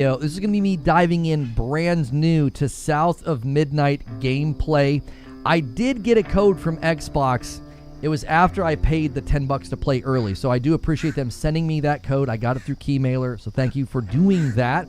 This is going to be me diving in brand new to South of Midnight gameplay. I did get a code from Xbox. It was after I paid the $10 to play early, so I do appreciate them sending me that code. I got it through Keymailer, so thank you for doing that.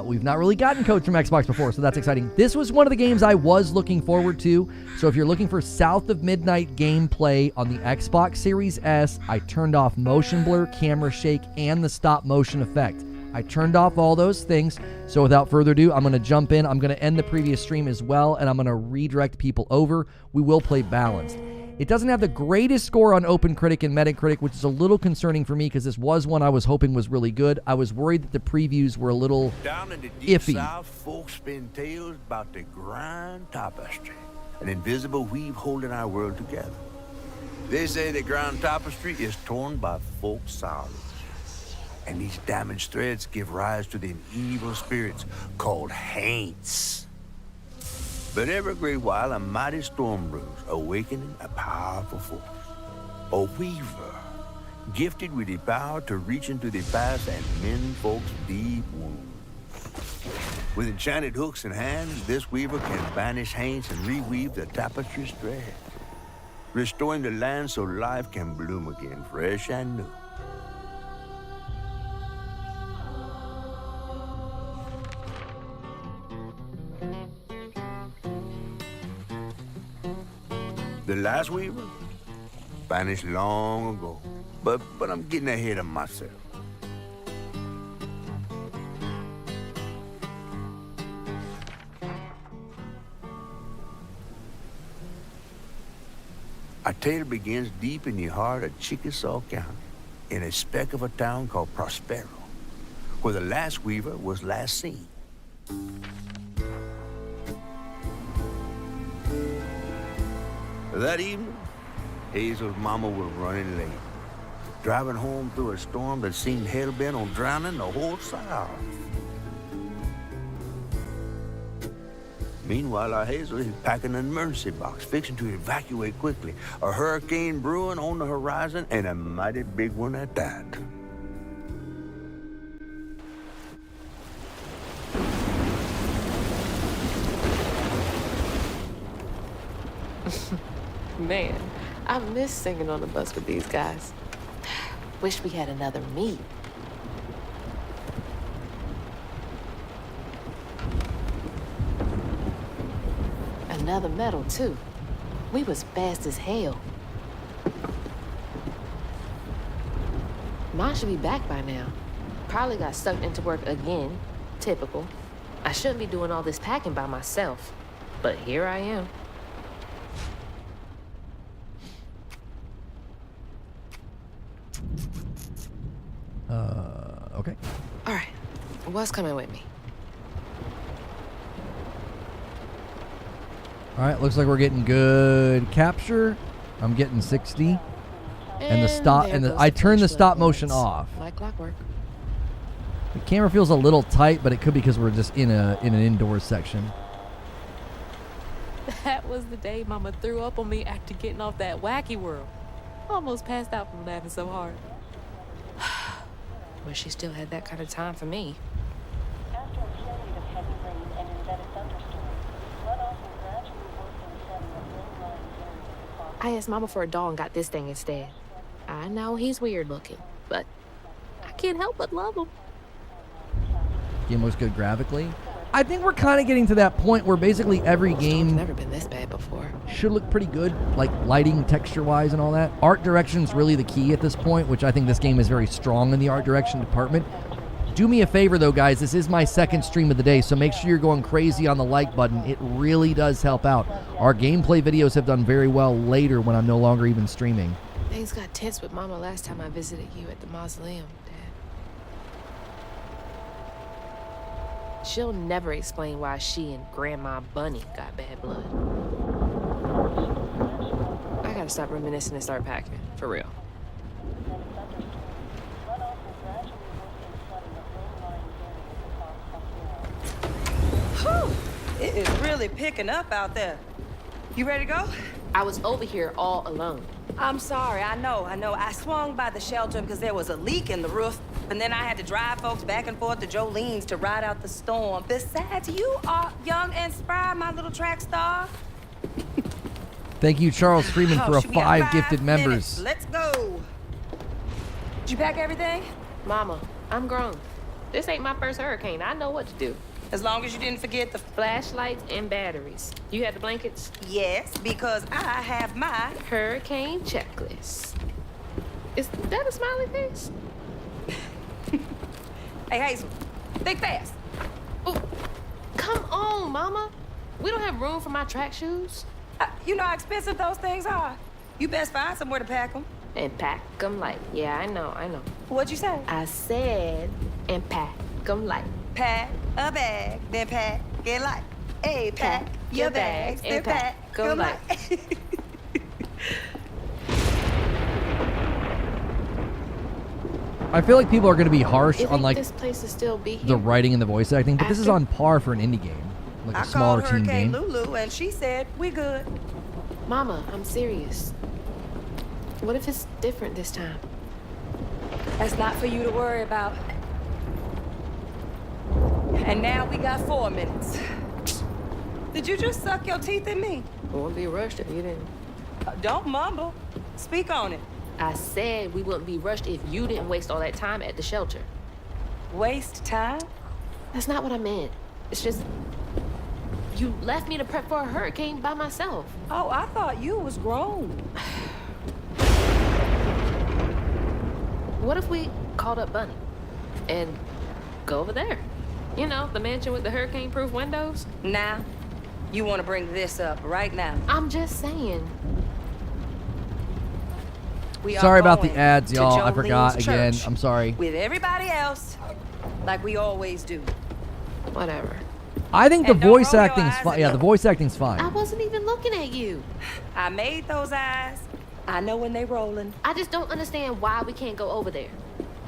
We've not really gotten codes from Xbox before, so that's exciting. This was one of the games I was looking forward to, so if you're looking for South of Midnight gameplay on the Xbox Series S, I turned off motion blur, camera shake, and the stop motion effect. I turned off all those things, so without further ado, I'm going to jump in. I'm going to end the previous stream as well, and I'm going to redirect people over. We will play balanced. It doesn't have the greatest score on OpenCritic and Metacritic, which is a little concerning for me because this was one I was hoping was really good. I was worried that the previews were a little Down in the deep iffy. South, folks spin tales about the grand tapestry, an invisible weave holding our world together. They say the grand tapestry is torn by folk sorrows, and these damaged threads give rise to the evil spirits called haints. But every great while, a mighty storm brews, awakening a powerful force. A weaver, gifted with the power to reach into the past and mend folks' deep wounds. With enchanted hooks in hand, this weaver can banish haints and reweave the tapestry's thread, restoring the land so life can bloom again, fresh and new. The last weaver vanished long ago, but I'm getting ahead of myself. Our tale begins deep in the heart of Chickasaw County, in a speck of a town called Prospero, where the last weaver was last seen. That evening, Hazel's mama was running late, driving home through a storm that seemed hell-bent on drowning the whole South. Meanwhile, our Hazel is packing an emergency box, fixing to evacuate quickly. A hurricane brewing on the horizon, and a mighty big one at that. Man, I miss singing on the bus with these guys. Wish we had another meet. Another medal, too. We was fast as hell. Mine should be back by now. Probably got sucked into work again. Typical. I shouldn't be doing all this packing by myself. But here I am. Okay. All right, what's coming with me? All right, looks like we're getting good capture. I'm getting 60. And the stop, and I turned the stop motion off. Like clockwork. The camera feels a little tight, but it could be because we're just in an indoor section. That was the day Mama threw up on me after getting off that wacky world. Almost passed out from laughing so hard. Wish she still had that kind of time for me. After a period of heavy rain and embedded thunderstorms, runoff will gradually worsen the setting of low-lying areas across. I asked Mama for a doll and got this thing instead. I know he's weird looking, but I can't help but love him. Game looks good graphically. I think we're kind of getting to that point where basically every game Never been this bad before. should look pretty good, like lighting, texture-wise, and all that. Art direction's really the key at this point, which I think this game is very strong in the art direction department. Do me a favor, though, guys. This is my second stream of the day, so make sure you're going crazy on the like button. It really does help out. Our gameplay videos have done very well later when I'm no longer even streaming. Things got tense with Mama last time I visited you at the mausoleum, Dad. She'll never explain why she and Grandma Bunny got bad blood. I gotta stop reminiscing and start packing, for real. Whew! It is really picking up out there. You ready to go? I was over here all alone. I'm sorry, I know. I swung by the shelter because there was a leak in the roof, and then I had to drive folks back and forth to Jolene's to ride out the storm. Besides, you are young and spry, my little track star. Thank you, Charles Freeman, for a should we have 5 gifted minutes? members. Let's go. Did you pack everything? Mama, I'm grown. This ain't my first hurricane. I know what to do. As long as you didn't forget the... Flashlights and batteries. You had the blankets? Yes, because I have my... Hurricane checklist. Is that a smiley face? Hey, Hazel, think fast. Oh, come on, Mama. We don't have room for my track shoes. You know how expensive those things are. You best find somewhere to pack them. And pack them light. Yeah, I know. What'd you say? I said, and pack them light. Pack a bag, then pack it light. Hey, pack your bags, then pack them light. I feel like people are going to be harsh You on think like this place will still be here? the writing and the voice acting, but this is After- on par for an indie game, like a I smaller called team Hurricane game. Lulu, and she said, we good. Mama, I'm serious. What if it's different this time? That's not for you to worry about. And now we got 4 minutes. Did you just suck your teeth at me? We won't be rushed if you didn't. Don't mumble. Speak on it. I said we wouldn't be rushed if you didn't waste all that time at the shelter. Waste time? That's not what I meant. It's just... You left me to prep for a hurricane by myself. Oh, I thought you was grown. What if we called up Bunny and go over there? You know, the mansion with the hurricane-proof windows? Now, you want to bring this up right now. I'm just saying. We are Sorry about the going ads, to y'all. I Jolene's forgot again. church I'm sorry. With everybody else, like we always do. Whatever. I think the And don't voice roll your acting's eyes fine. at Yeah, me. the voice acting's I fine. wasn't even looking at you. I made those eyes. I know when they rolling. I just don't understand why we can't go over there.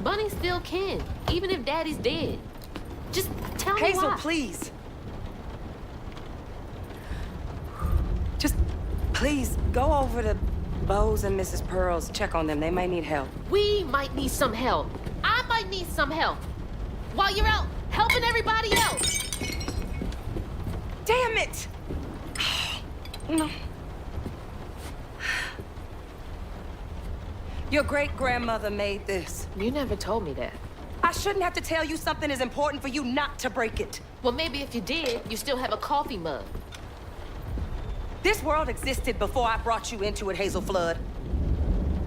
Bunny still can, even if Daddy's dead. Just tell me Hazel, why. please. Just please go over to Bo's and Mrs. Pearl's. Check on them. They may need help. We might need some help. I might need some help. While you're out helping everybody else. Damn it! No. Your great-grandmother made this. You never told me that. I shouldn't have to tell you something is important for you not to break it. Well, maybe if you did, you still have a coffee mug. This world existed before I brought you into it, Hazel Flood.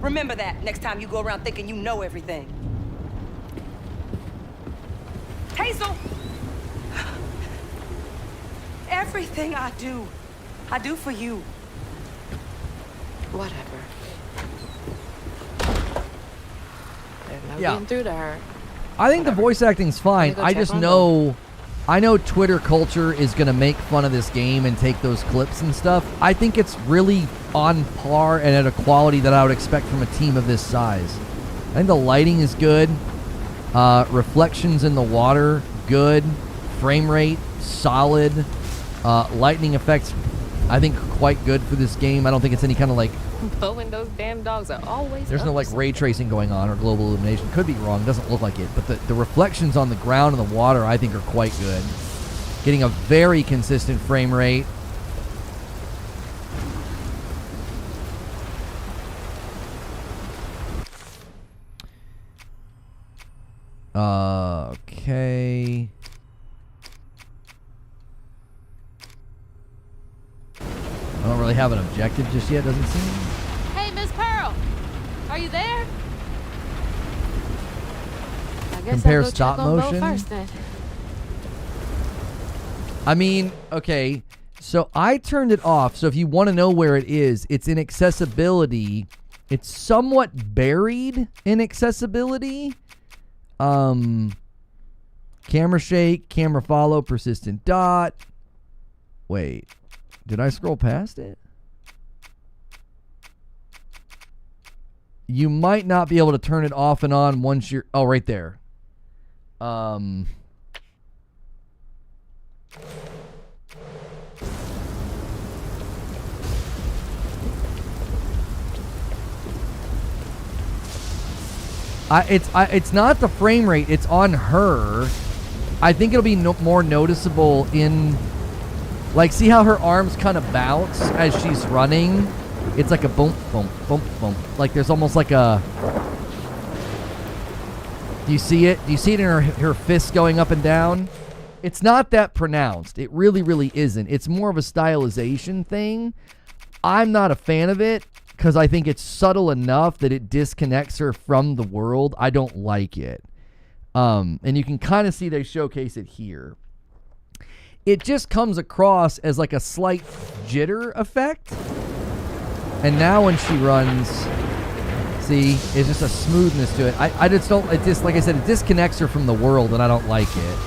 Remember that next time you go around thinking you know everything. Hazel! Everything I do for you. Whatever. There's no Yeah. getting through to her. I think the voice acting's fine. Let me go I check just on know, I know Twitter culture is going to make fun of this game and take those clips and stuff. I think it's really on par and at a quality that I would expect from a team of this size. I think the lighting is good. Reflections in the water, good. Frame rate, solid. Lightning effects, I think, quite good for this game. I don't think it's any kind of like... Bo and those damn dogs are always There's up no to like something. ray tracing going on or global illumination. Could be wrong. Doesn't look like it. But the reflections on the ground and the water, I think, are quite good. Getting a very consistent frame rate. Okay. I don't really have an objective just yet, doesn't seem. Hey, Miss Pearl, are you there? I guess Compare I'll go stop check on Bo motion? first then. I mean, okay, so I turned it off. So if you want to know where it is, it's in accessibility. It's somewhat buried in accessibility. Camera shake, camera follow, persistent dot. Wait, did I scroll past it? You might not be able to turn it off and on once you're... Oh, right there. It's not the frame rate. It's on her. I think it'll be more noticeable in, like, see how her arms kind of bounce as she's running? It's like a boom, boom, boom, boom. Like there's almost like a. Do you see it? Do you see it in her fists going up and down? It's not that pronounced. It really, really isn't. It's more of a stylization thing. I'm not a fan of it because I think it's subtle enough that it disconnects her from the world. I don't like it. And you can kind of see they showcase it here. It just comes across as like a slight jitter effect. And now when she runs, see, it's just a smoothness to it. I just don't, it just, like I said, it disconnects her from the world and I don't like it.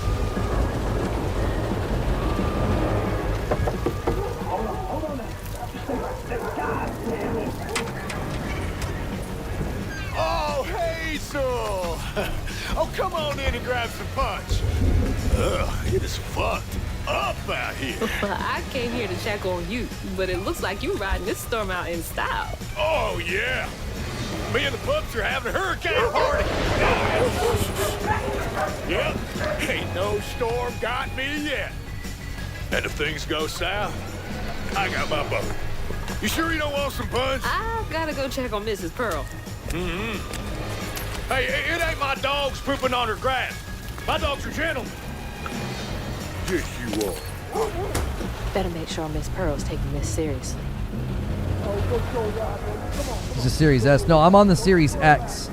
Oh, Hazel! Oh, come on in and grab some punch. Ugh, it is fucked up out here. I came here to check on you, but it looks like you riding this storm out in style. Oh, yeah. Me and the pups are having a hurricane party. Yep, ain't no storm got me yet. And if things go south, I got my boat. You sure you don't want some punch? I gotta go check on Mrs. Pearl. Hey, it ain't my dogs pooping on her grass. My dogs are gentlemen. Yes, you are. Better make sure Miss Pearl's taking this seriously. It's a Series S. No, I'm on the Series X.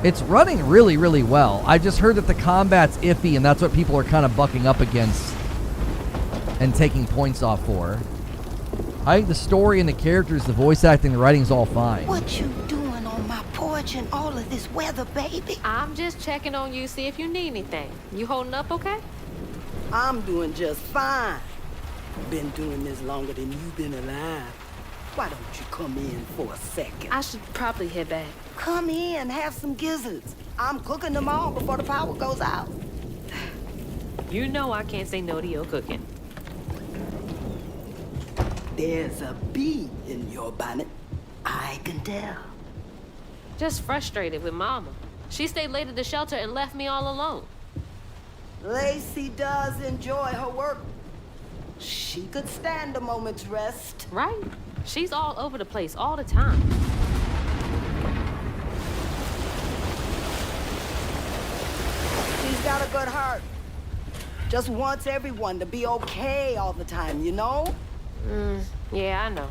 It's running really, really well. I just heard that the combat's iffy, and that's what people are kind of bucking up against and taking points off for. I think the story and the characters, the voice acting, the writing's all fine. What you doing on my porch in all of this weather, baby? I'm just checking on you, see if you need anything. You holding up okay? I'm doing just fine. Been doing this longer than you've been alive. Why don't you come in for a second? I should probably head back. Come in, have some gizzards. I'm cooking them all before the power goes out. You know I can't say no to your cooking. There's a bee in your bonnet. I can tell. Just frustrated with Mama. She stayed late at the shelter and left me all alone. Lacey does enjoy her work. She could stand a moment's rest. Right? She's all over the place all the time. She's got a good heart. Just wants everyone to be okay all the time, you know? Yeah, I know.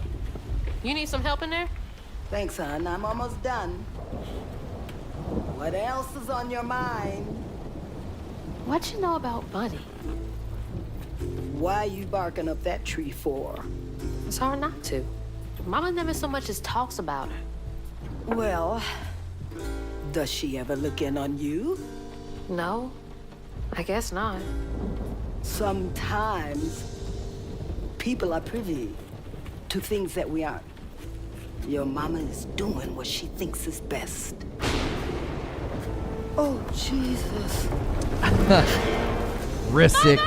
You need some help in there? Thanks, hon. I'm almost done. What else is on your mind? What you know about Bunny? Why you barking up that tree for? It's hard not to. Mama never so much as talks about her. Well, does she ever look in on you? No, I guess not. Sometimes people are privy to things that we aren't. Your mama is doing what she thinks is best. Oh, Jesus. Rissick.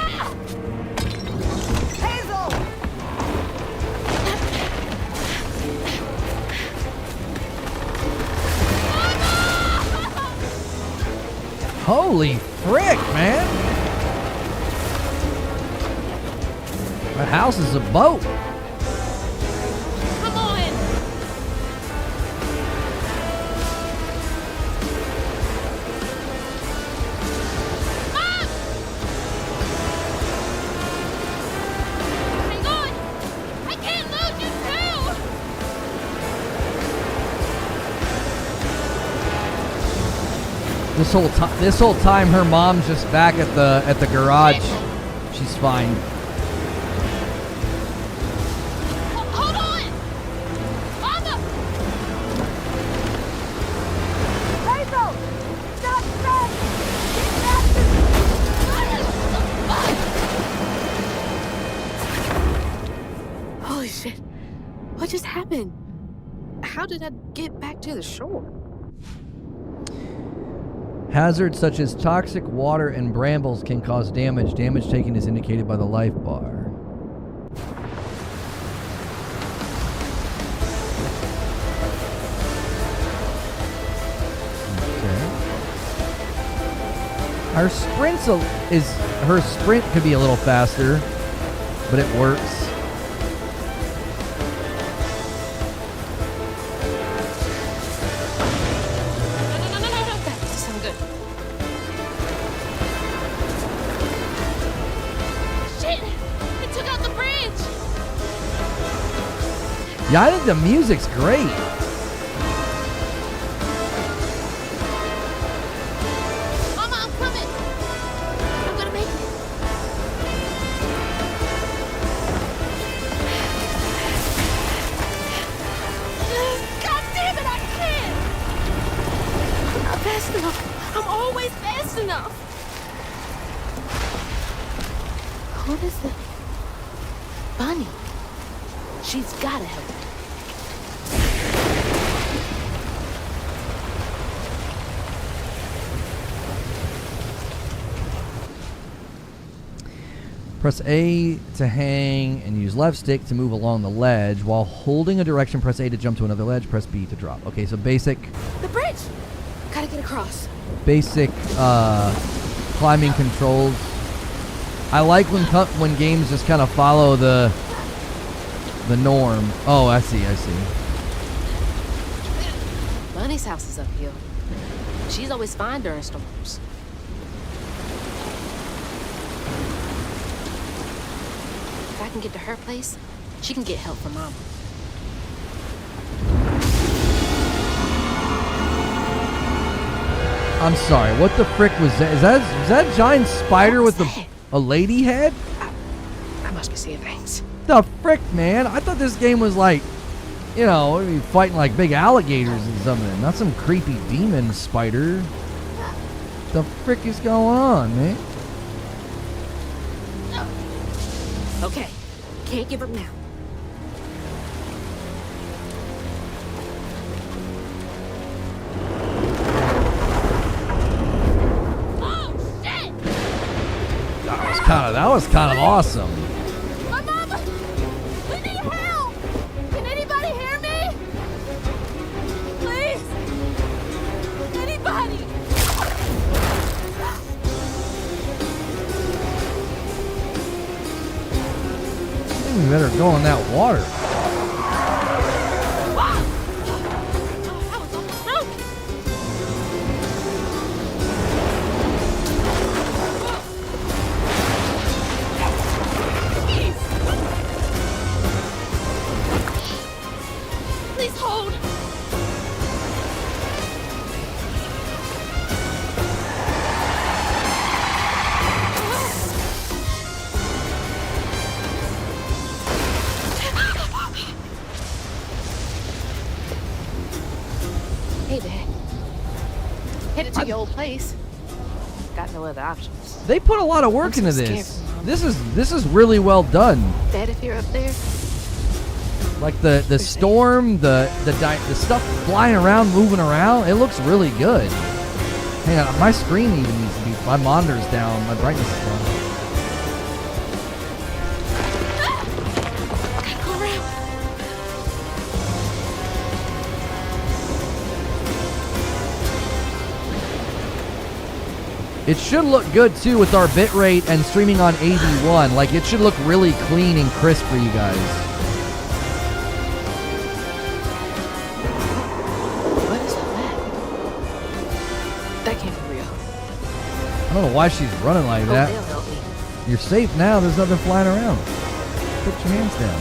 Hazel! Holy frick, man. That house is a boat. Come on! Mom! Hang on! I can't lose you too! This whole time her mom's just back at the garage. She's fine. Hold on! Mama! Hazel! Stop! Holy shit. What just happened? How did I get back to the shore? Hazards such as toxic water and brambles can cause damage. Damage taken is indicated by the life bar. Her her sprint could be a little faster, but it works. No. That doesn't sound good. Shit! It took out the bridge! Yeah, I think the music's great. Mama, I'm coming! I'm gonna make it. God damn it, I can't! I'm not fast enough. I'm always fast enough. What is it? Bunny. She's gotta help. Press A to hang and use left stick to move along the ledge. While holding a direction, press A to jump to another ledge, press B to drop. Okay, so basic The bridge! Gotta get across. climbing controls. I like when games just kind of follow the norm. Oh, I see. Bunny's house is uphill. She's always fine during storms. If I can get to her place, she can get help from Mama. I'm sorry. What the frick was that? Is that a giant spider with a lady head? I must be seeing things. The frick, man! I thought this game was like, you know, we'd be fighting like big alligators and something, not some creepy demon spider. The frick is going on, man? Okay, can't give up now. Oh, shit! That was kind of awesome. My mama! We need help! Can anybody hear me? Please! Anybody! I think we better go in that water. That was almost broken. Please hold. Hey, Dad. Headed to your old place. Got no other options. They put a lot of work I'm into so this. scared for Mom. This is really well done. Dad, if you're up there, Like the storm, the stuff flying around, moving around. It looks really good. Hang on, my screen even needs to be. My monitor's down. My brightness is down. gotta go around. It should look good too with our bitrate and streaming on AV1. Like it should look really clean and crisp for you guys. What is that? That can't be real. I don't know why she's running like Oh, that. they'll help me. You're safe now. There's nothing flying around. Put your hands down.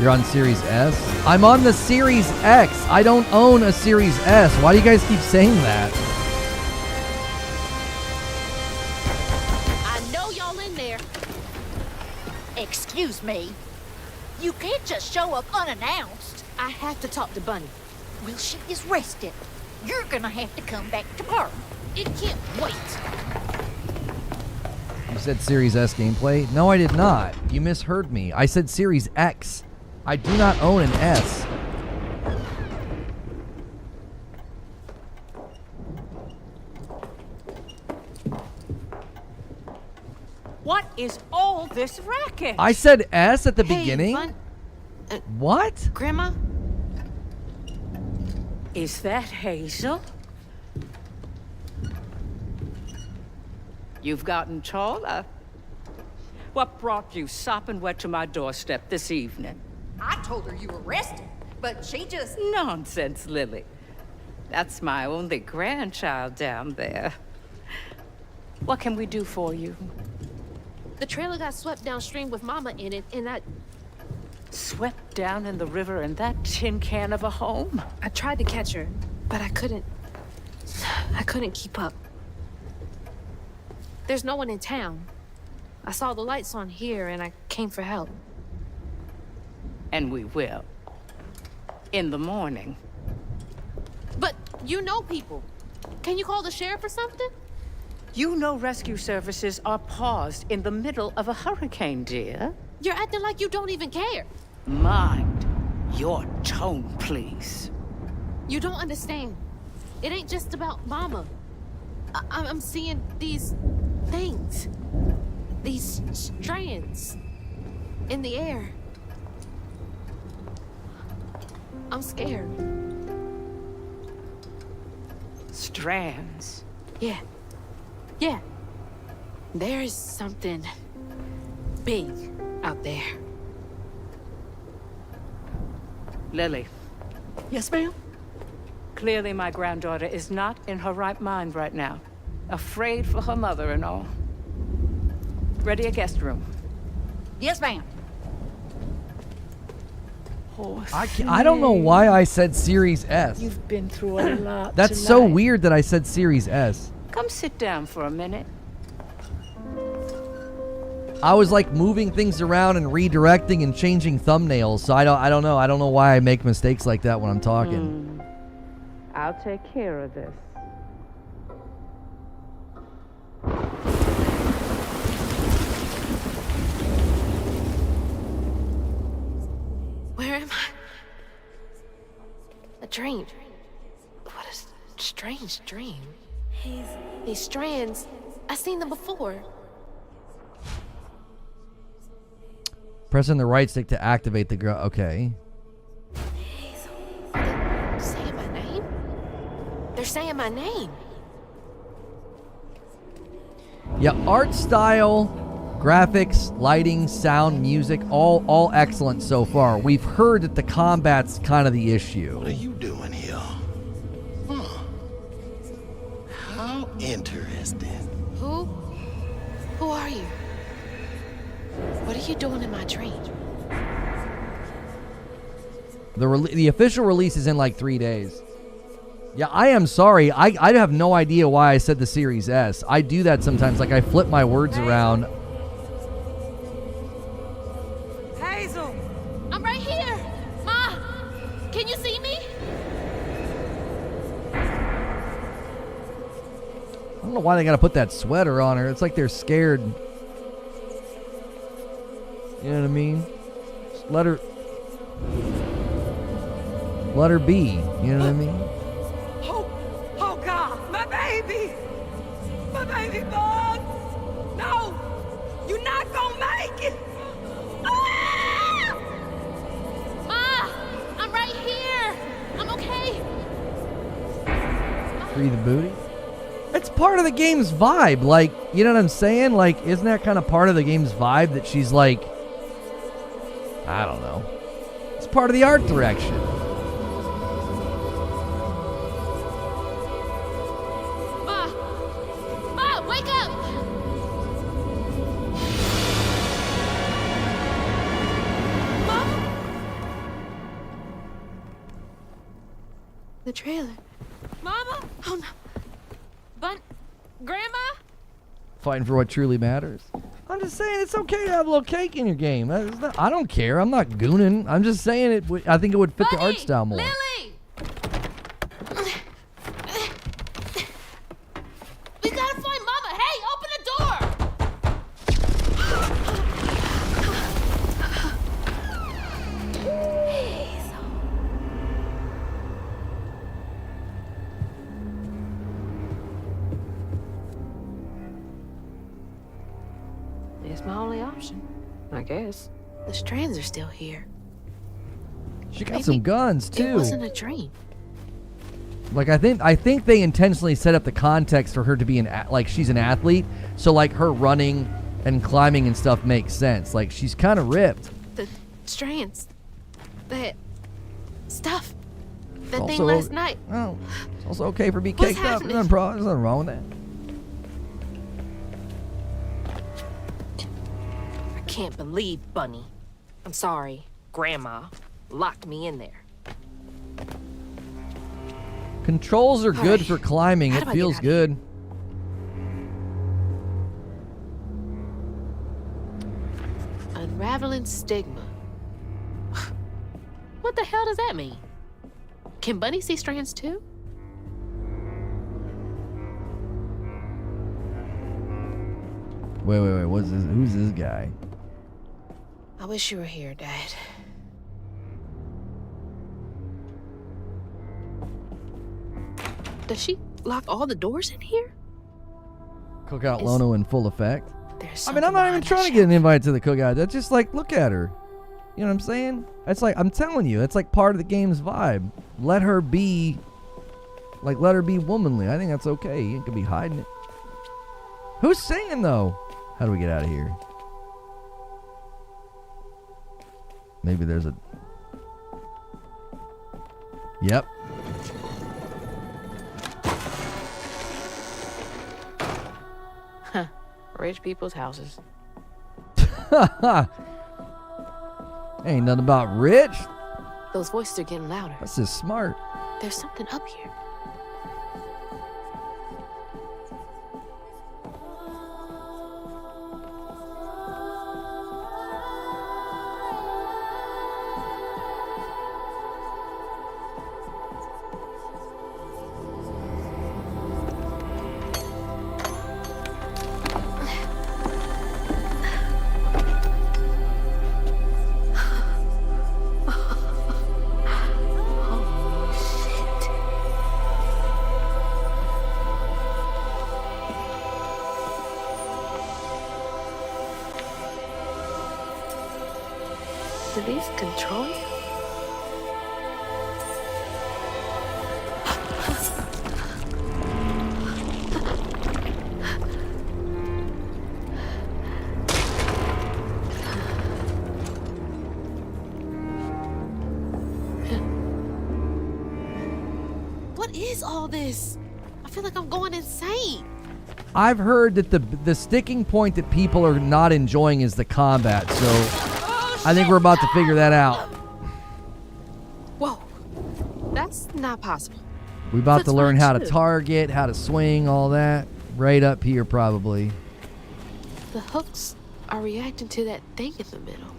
You're on Series S? I'm on the Series X. I don't own a Series S. Why do you guys keep saying that? I know y'all in there. Excuse me. You can't just show up unannounced. I have to talk to Bunny. Well, she is rested. You're gonna have to come back tomorrow. It can't wait. You said Series S gameplay? No, I did not. You misheard me. I said Series X. I do not own an S. What is all this racket? I said S at the Hey, beginning? Bun- What? Grandma? Is that Hazel? You've gotten taller. What brought you sopping wet to my doorstep this evening? I told her you were resting, but she just... Nonsense, Lily. That's my only grandchild down there. What can we do for you? The trailer got swept downstream with Mama in it, and I Swept down in the river in that tin can of a home? I tried to catch her, but I couldn't keep up. There's no one in town. I saw the lights on here, and I came for help. And we will. In the morning. But you know people. Can you call the sheriff or something? You know rescue services are paused in the middle of a hurricane, dear. You're acting like you don't even care. Mind your tone, please. You don't understand. It ain't just about Mama. I'm seeing these things. These strands in the air. I'm scared. Strands? Yeah. There's something big out there. Lily. Yes, ma'am? Clearly my granddaughter is not in her right mind right now. Afraid for her mother and all. Ready a guest room. Yes, ma'am. I don't know why I said Series S. You've been through a lot. That's so weird that I said Series S. Come sit down for a minute. I was like moving things around and redirecting and changing thumbnails, so I don't know. I don't know why I make mistakes like that when I'm talking. I'll take care of this. Where am I? A dream. What a strange dream. These strands, I've seen them before. Pressing the right stick to activate the girl. Okay. They're saying my name? They're saying my name. Yeah, art style, graphics, lighting, sound, music, all excellent so far. We've heard that the combat's kind of the issue. What are you doing here? Huh. How interesting. Who are you? What are you doing in my dream? The official release is in like 3 days. Yeah, I am sorry. I have no idea why I said the Series S. I do that sometimes. Like, I flip my words around. Hazel! I'm right here! Ma! Can you see me? I don't know why they gotta put that sweater on her. It's like they're scared. You know what I mean? Just let her be. You know what I mean? Oh God, my baby bug. No, you're not gonna make it. Ah! Ma! I'm right here! I'm okay! Free the booty. It's part of the game's vibe. Like, you know what I'm saying? Like, isn't that kind of part of the game's vibe that she's like, I don't know. It's part of the art direction. Ma, wake up! Mom? The trailer. Mama? Oh no. Grandma? Fighting for what truly matters. I'm just saying it's okay to have a little cake in your game. I don't care. I'm not gooning. I'm just saying I think it would fit the art style more. Lily! We gotta find Mama. Hey, open the door! It's my only option, I guess. The strands are still here. She got some guns, too. It wasn't a dream. Like I think they intentionally set up the context for her to be like she's an athlete, so like her running and climbing and stuff makes sense. Like she's kind of ripped. The strands, that stuff, that It's thing also- last night. Oh, it's also okay for being What's caked up. happening? There's nothing wrong with that. I can't believe Bunny. I'm sorry, Grandma locked me in there. Controls are good right. for climbing. How It do I get feels out of here? good. Unraveling stigma. What the hell does that mean? Can Bunny see strands too? Wait. What's this? Who's this guy? I wish you were here, Dad. Does she lock all the doors in here? Cookout Is- Lono in full effect. There's I mean, I'm not even trying to get an invite to the cookout. That's just like, look at her. You know what I'm saying? It's like, I'm telling you, it's like part of the game's vibe. Let her be womanly. I think that's okay. You could be hiding it. Who's singing though? How do we get out of here? Maybe there's a... Yep. Huh. Rich people's houses. Ain't nothing about rich. Those voices are getting louder. That's just smart. There's something up here. Do these control you? What is all this? I feel like I'm going insane. I've heard that the sticking point that people are not enjoying is the combat, so I think we're about to figure that out. Whoa, that's not possible. We're about to That's learn fine, how to too. target, how to swing, all that. Right up here, probably. The hooks are reacting to that thing in the middle.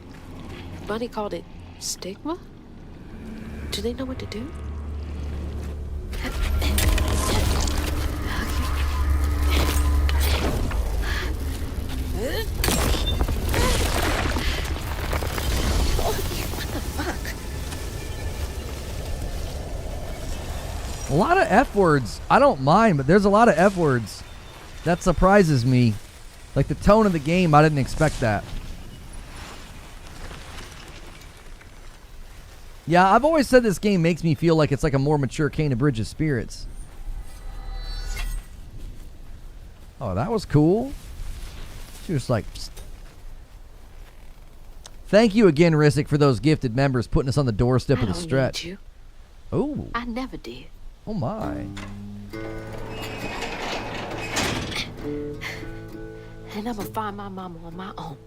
Bunny called it stigma? Do they know what to do? What the fuck? A lot of F words. I don't mind, but there's a lot of F words. That surprises me. Like the tone of the game, I didn't expect that. Yeah, I've always said this game makes me feel like it's like a more mature Kane of Bridge of Spirits. Oh, that was cool. She was like... Psst. Thank you again, Rissick, for those gifted members putting us on the doorstep I of the don't stretch. need you. Oh, I never did. oh my. And I'm gonna find my mama on my own.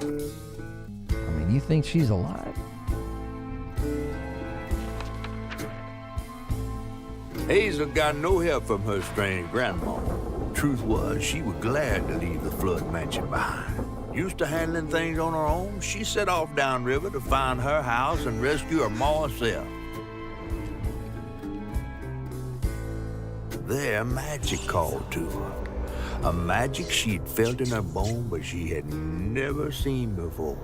I mean, you think she's alive? Hazel got no help from her strange grandma. Truth was, she was glad to leave the flood mansion behind. Used to handling things on her own, she set off downriver to find her house and rescue her ma herself. There, magic called to her. A magic she'd felt in her bone, but she had never seen before.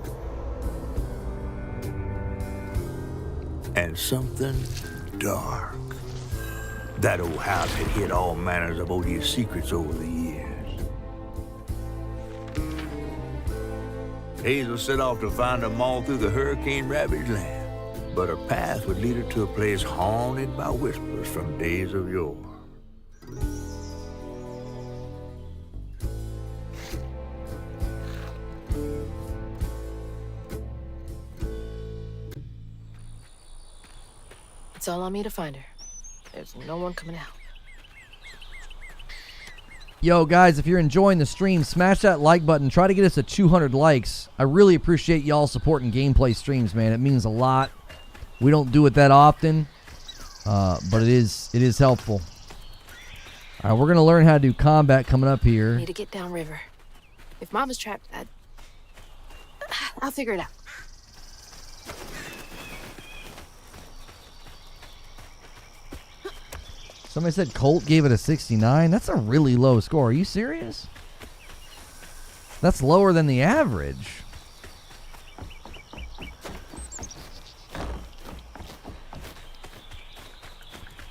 And something dark. That old house had hid all manners of odious secrets over the years. Hazel set off to find them all through the hurricane-ravaged land. but her path would lead her to a place haunted by whispers from days of yore. It's all on me to find her. There's no one coming out. Yo, guys, if you're enjoying the stream, smash that like button. Try to get us to 200 likes. I really appreciate y'all supporting gameplay streams, man. It means a lot. We don't do it that often, but it is helpful. All right, we're going to learn how to do combat coming up here. Need to get downriver. If Mama's trapped, I'll figure it out. Somebody said Colt gave it a 69. That's a really low score. Are you serious? That's lower than the average.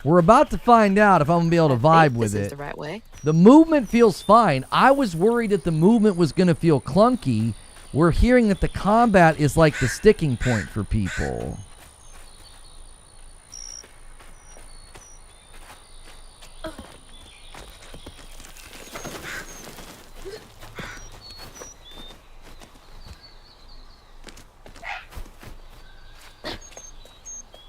We're about to find out if I'm going to be able to vibe with it. This is the right way. The movement feels fine. I was worried that the movement was going to feel clunky. We're hearing that the combat is like the sticking point for people.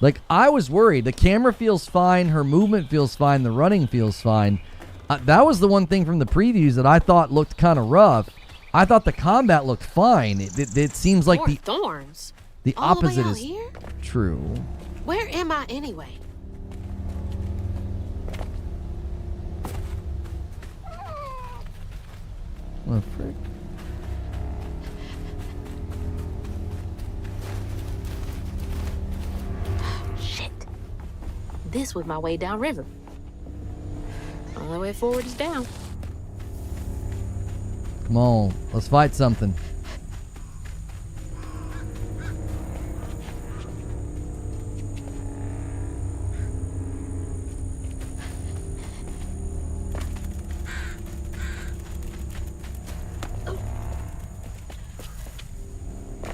Like, I was worried. The camera feels fine. Her movement feels fine. The running feels fine. That was the one thing from the previews that I thought looked kind of rough. I thought the combat looked fine. It seems like More thorns. the All the way opposite out is here? true. Where am I anyway? What the frick? Shit. This was my way downriver. Only way forward is down. Come on, let's fight something.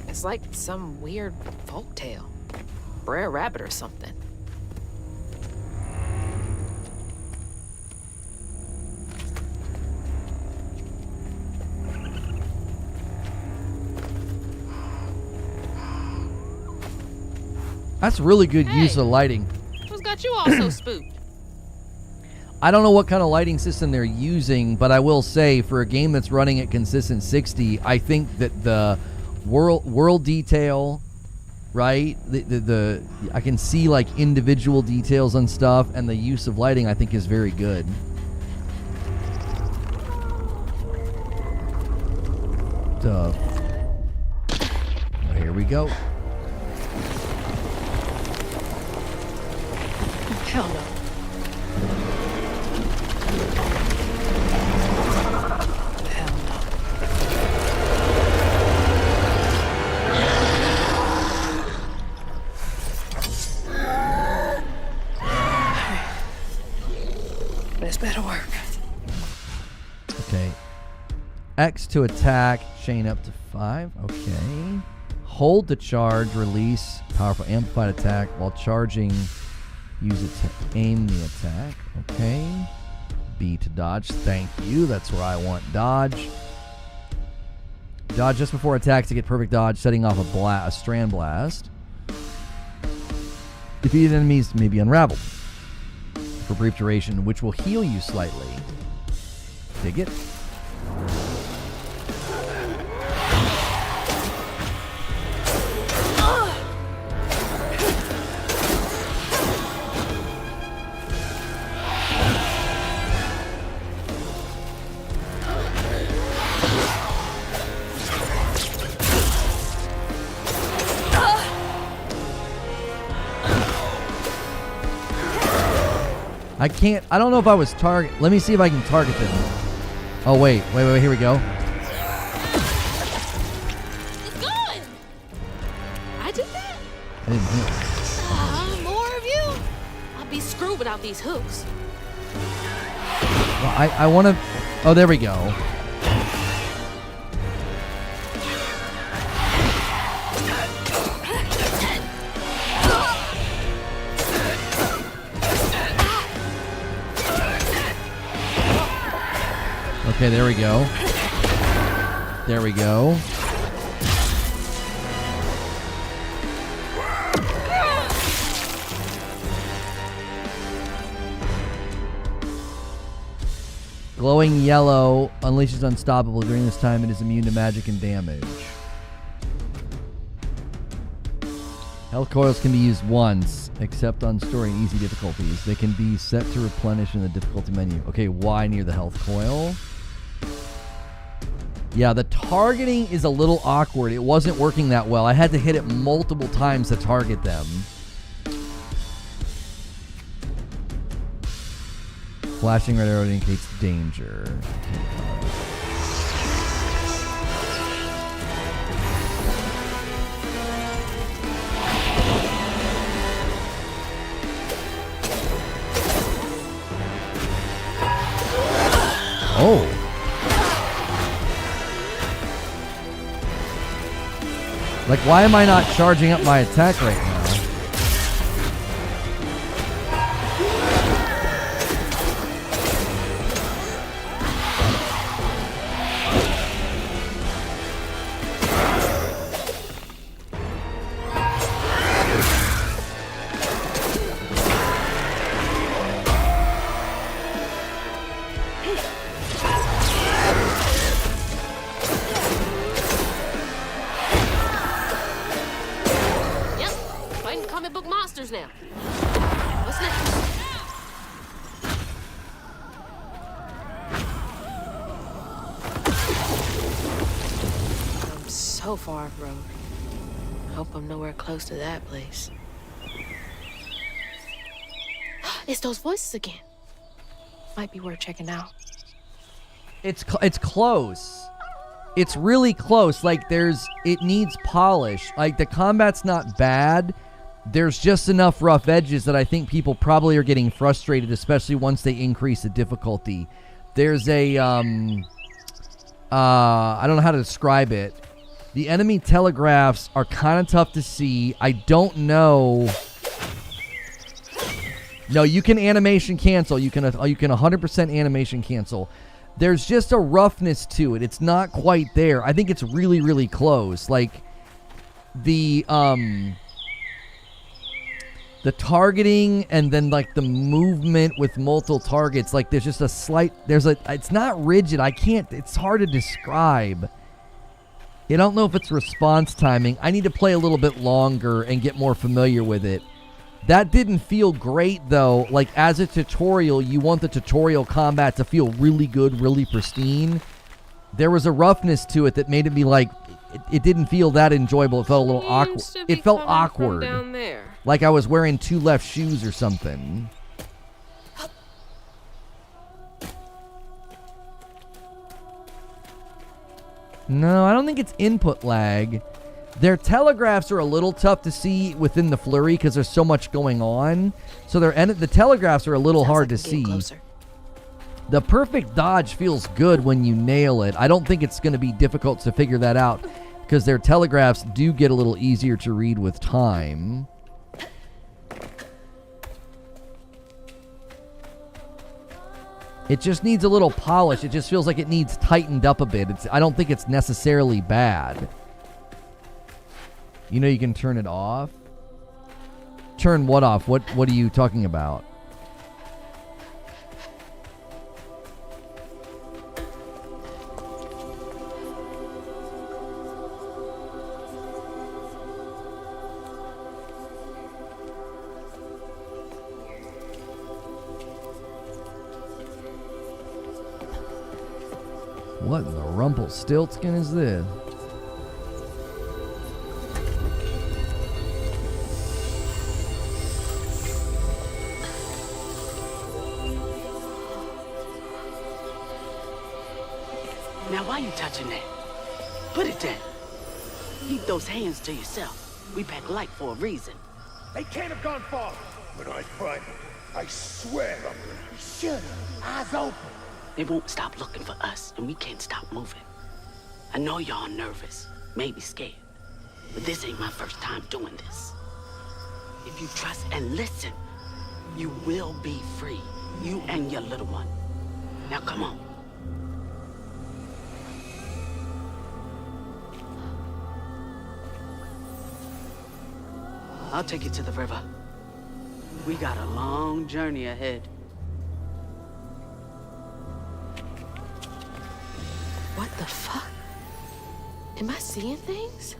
It's like some weird folktale. Brer Rabbit or something. That's really good use of lighting. Who's got you all so spooked? I don't know what kind of lighting system they're using, but I will say for a game that's running at consistent 60, I think that the world detail, right? The I can see like individual details on stuff, and the use of lighting I think is very good. Here we go. Hell no. This better work. Okay. X to attack, chain up to 5. Okay. Hold to charge, release, powerful amplified attack while charging. Use it to aim the attack. Okay. B to dodge. Thank you. That's where I want dodge. Dodge just before attack to get perfect dodge, setting off a strand blast. Defeated enemies may be unraveled for a brief duration, which will heal you slightly. Dig it. I don't know if I was target. Let me see if I can target them. Oh, wait, here we go. It's going! I did that? I didn't hit. More of you? I'll be screwed without these hooks. Well, I want to... Oh, there we go. Okay, there we go. There we go. Glowing yellow unleashes unstoppable. During this time, it is immune to magic and damage. Health coils can be used once, except on story and easy difficulties. They can be set to replenish in the difficulty menu. Okay, Y near the health coil. Yeah, the targeting is a little awkward. It wasn't working that well. I had to hit it multiple times to target them. Flashing red arrow indicates danger. Oh. Like, why am I not charging up my attack right now? So far off road. Hope I'm nowhere close to that place. It's those voices again. Might be worth checking out. It's close. It's really close. Like, it needs polish. Like, the combat's not bad. There's just enough rough edges that I think people probably are getting frustrated, especially once they increase the difficulty. There's a, I don't know how to describe it. The enemy telegraphs are kind of tough to see. I don't know. No, you can animation cancel. You can 100% animation cancel. There's just a roughness to it. It's not quite there. I think it's really, really close. Like, the targeting and then, like, the movement with multiple targets. Like, there's just a slight... It's not rigid. It's hard to describe. I don't know if it's response timing. I need to play a little bit longer and get more familiar with it. That didn't feel great, though. Like, as a tutorial, you want the tutorial combat to feel really good, really pristine. There was a roughness to it that made it be like, it didn't feel that enjoyable. It felt a little awkward. It felt awkward. Down there. Like I was wearing two left shoes or something. No, I don't think it's input lag. Their telegraphs are a little tough to see within the flurry because there's so much going on. So the telegraphs are a little hard to see. Closer. The perfect dodge feels good when you nail it. I don't think it's going to be difficult to figure that out because their telegraphs do get a little easier to read with time. It just needs a little polish. It just feels like it needs tightened up a bit. I don't think it's necessarily bad. You know you can turn it off? Turn what off? What are you talking about? What in the Rumpelstiltskin is this? Now, why you touching that? Put it down. Keep those hands to yourself. We pack light for a reason. They can't have gone far. When I find them, I swear I'm gonna... Shut up. Eyes open. They won't stop looking for us, and we can't stop moving. I know y'all nervous, maybe scared, but this ain't my first time doing this. If you trust and listen, you will be free. You and your little one. Now come on. I'll take you to the river. We got a long journey ahead. What the fuck? Am I seeing things?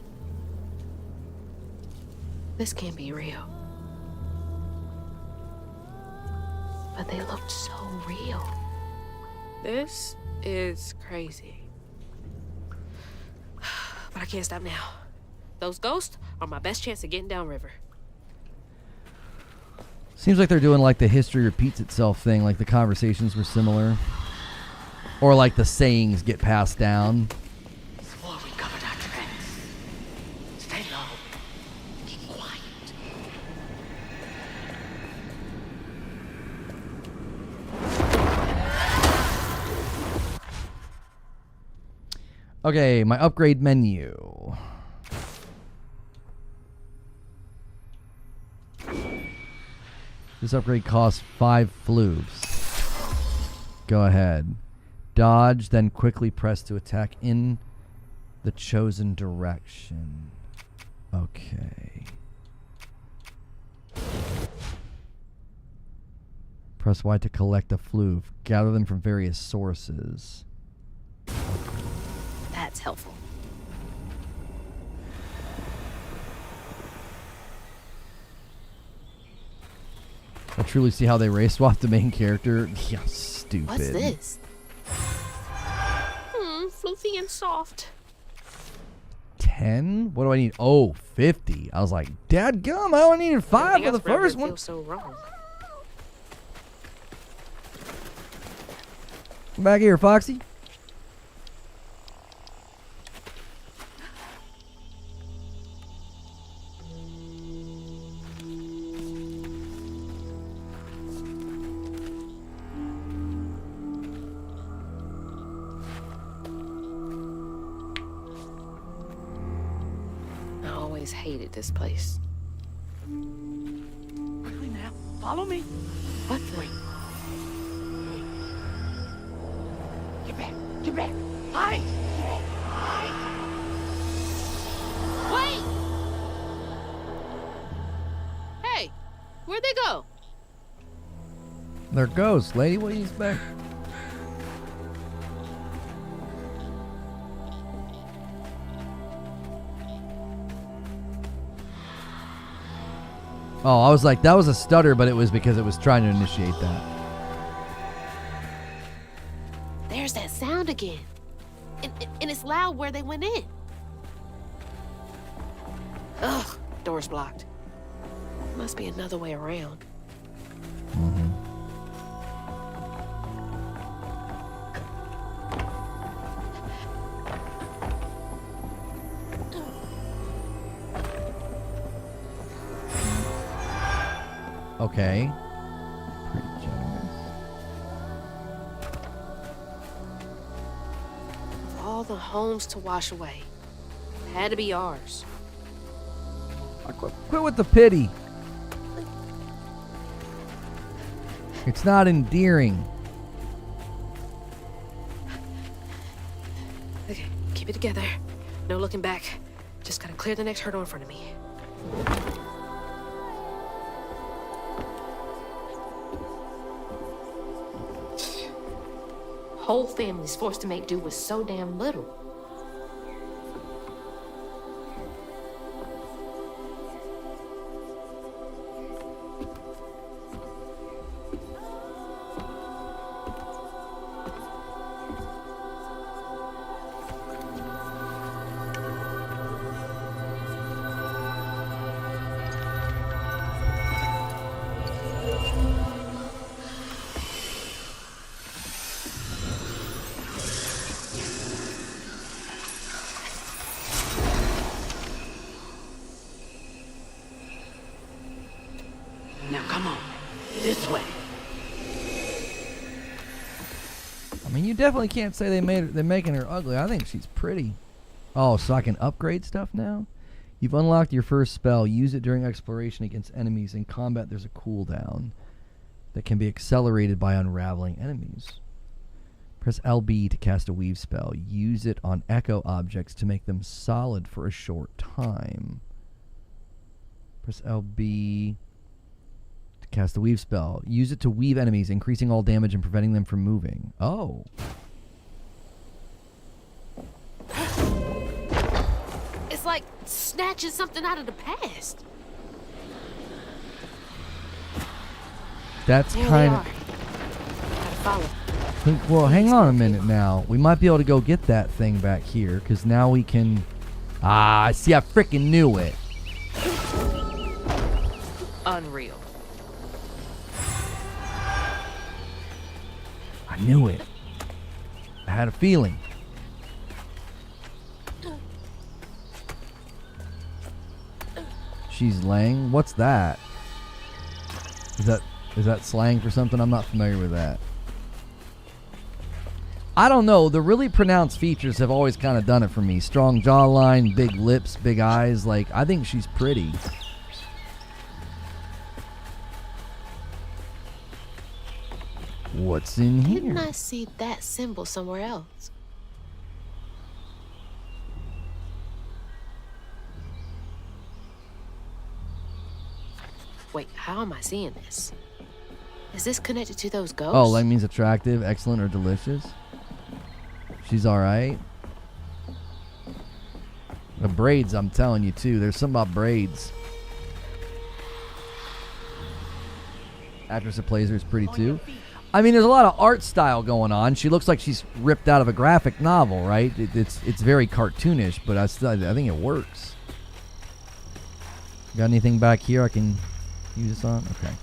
This can't be real. But they looked so real. This is crazy. But I can't stop now. Those ghosts are my best chance of getting downriver. Seems like they're doing like the history repeats itself thing, like the conversations were similar. Or like the sayings get passed down. Before we covered our tracks. Stay low. Keep quiet. Okay, my upgrade menu. This upgrade costs 5 flooves. Go ahead. Dodge, then quickly press to attack in the chosen direction. Okay. Press Y to collect a floof. Gather them from various sources. That's helpful. I truly see how they race swap the main character. Yeah, stupid. What's this? Floofy and soft. 10? What do I need? Oh, 50. I was like, dadgum, I only needed 5 for the first one. Feels so wrong. Come back here, Foxy. Hated this place. Really now? Follow me. What the? Wait. Get back. Get back. Hide. Wait! Hey, where'd they go? They're ghosts, lady. What do you expect? Oh, I was like, that was a stutter, but it was because it was trying to initiate that. There's that sound again. And it's loud where they went in. Ugh, door's blocked. Must be another way around. Mm-hmm. Okay. Pretty generous. All the homes to wash away. Had to be ours. Quit with the pity. It's not endearing. Okay, keep it together. No looking back. Just gotta clear the next hurdle in front of me. Whole family's forced to make do with so damn little. Now come on. This way. I mean, you definitely can't say they're making her ugly. I think she's pretty. Oh, so I can upgrade stuff now? You've unlocked your first spell. Use it during exploration against enemies. In combat, there's a cooldown that can be accelerated by unraveling enemies. Press LB to cast a weave spell. Use it on echo objects to make them solid for a short time. Press LB to cast the weave spell. Use it to weave enemies, increasing all damage and preventing them from moving. Oh. It's like snatching something out of the past. That's There kind they of... are. Gotta follow. Well, hang on a minute now. We might be able to go get that thing back here, because now we can... Ah, see, I freaking knew it. Unreal. I knew it. I had a feeling. She's laying. What's that? Is that slang for something? I'm not familiar with that. I don't know. The really pronounced features have always kind of done it for me. Strong jawline, big lips, big eyes. Like, I think she's pretty. What's in here? Didn't I see that symbol somewhere else? Wait, how am I seeing this? Is this connected to those ghosts? Oh, that means attractive, excellent, or delicious. She's alright. The braids, I'm telling you, too. There's something about braids. Actress that plays her is pretty, too. I mean, there's a lot of art style going on. She looks like she's ripped out of a graphic novel, right? It's very cartoonish, but I think it works. Got anything back here I can use this on? Okay.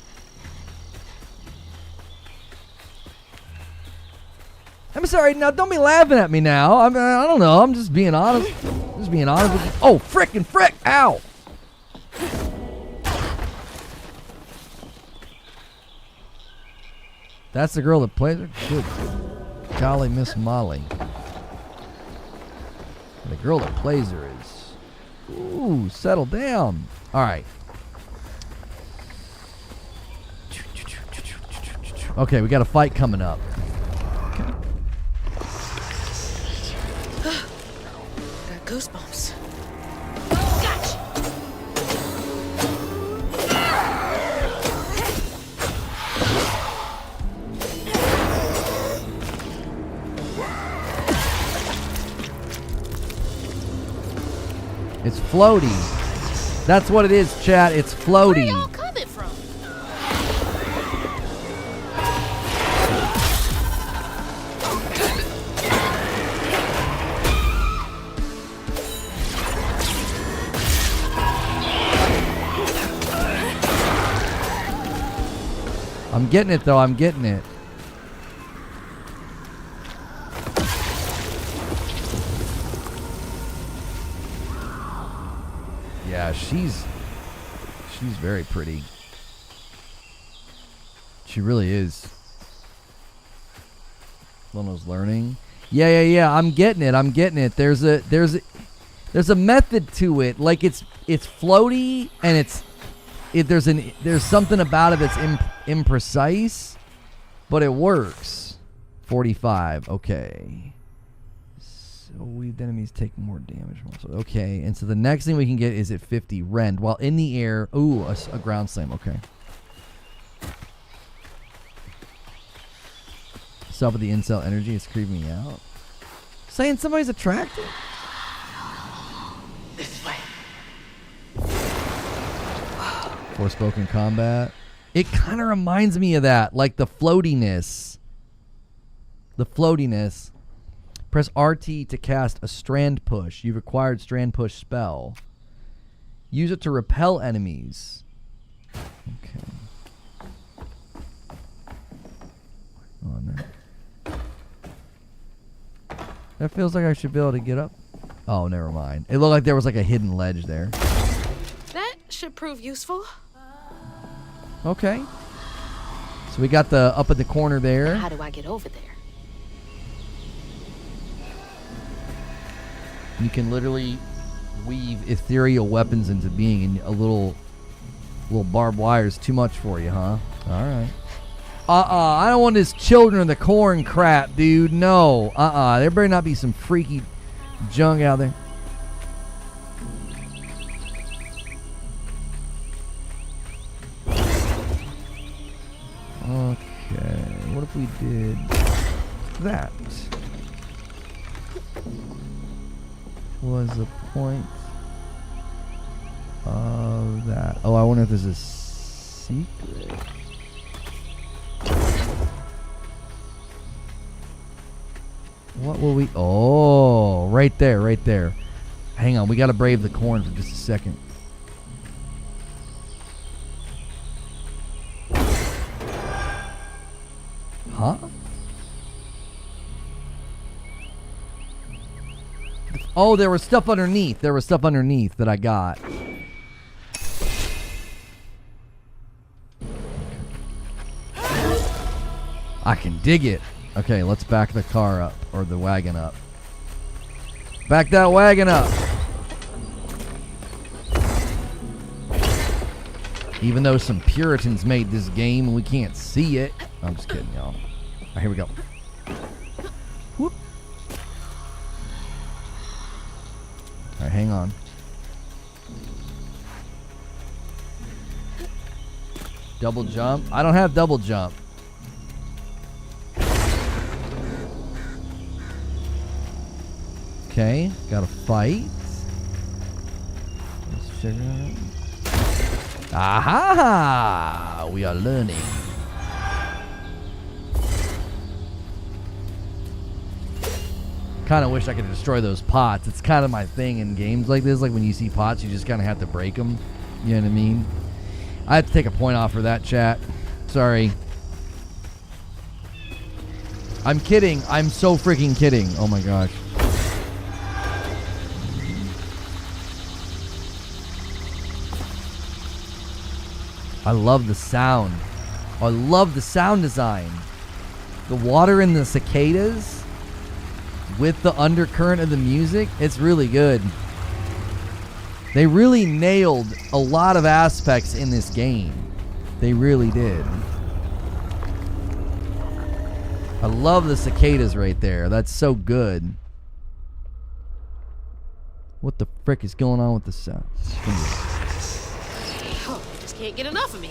I'm sorry. Now, don't be laughing at me now. I don't know. I'm just being honest. Just being honest with you. Oh, frickin' frick. Ow. That's the girl that plays her? Good golly, Miss Molly. The girl that plays her is... Ooh, settle down. All right. Okay, we got a fight coming up. Got goosebumps. It's floaty. That's what it is, chat. It's floaty. Where are y'all coming from? I'm getting it, though. I'm getting it. Yeah, she's very pretty. She really is. Lono's learning. Yeah. I'm getting it. There's a method to it. Like it's floaty and there's something about it that's imprecise, but it works. 45. Okay. So weaved enemies take more damage. Okay, and so the next thing we can get is at 50 rend while in the air. Ooh, a ground slam. Okay. Stop with the incel energy. It's creeping me out. Saying somebody's attractive. This way. Forspoken combat. It kind of reminds me of that, like the floatiness. The floatiness. Press RT to cast a strand push. You've acquired strand push spell. Use it to repel enemies. Okay. On there. That feels like I should be able to get up. Oh, never mind. It looked like there was like a hidden ledge there. That should prove useful. Okay. So we got the up at the corner there. How do I get over there? You can literally weave ethereal weapons into being, and a little barbed wire is too much for you, huh? All right. I don't want this Children of the Corn crap, dude. No. There better not be some freaky junk out there. Okay, what if we did that? Was the point of that? Oh, I wonder if there's a secret. What will we... Oh, right there, right there. Hang on, we gotta brave the corn for just a second. Huh? Oh, there was stuff underneath. There was stuff underneath that I got. I can dig it. Okay, let's back the car up, or the wagon up. Back that wagon up. Even though some Puritans made this game and we can't see it. I'm just kidding, y'all. All right, here we go. Whoop. All right, hang on. Double jump. I don't have double jump. Okay, gotta fight. Let's figure it out. Aha! We are learning. Kind of wish I could destroy those pots. It's kind of my thing in games like this. Like when you see pots, you just kind of have to break them. You know what I mean? I have to take a point off for that, chat. Sorry. I'm kidding. I'm so freaking kidding. Oh my gosh. I love the sound. I love the sound design. The water and the cicadas with the undercurrent of the music, it's really good. They really nailed a lot of aspects in this game. They really did. I love the cicadas right there. That's so good. What the frick is going on with the sound? Just can't get enough of me.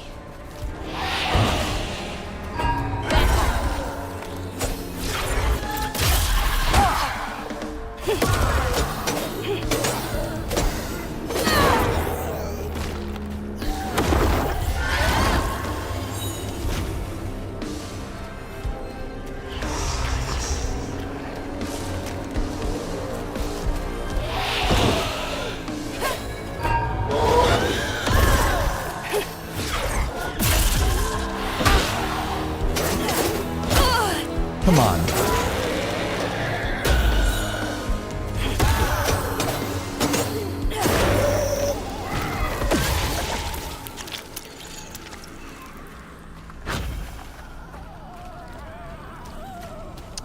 Come on.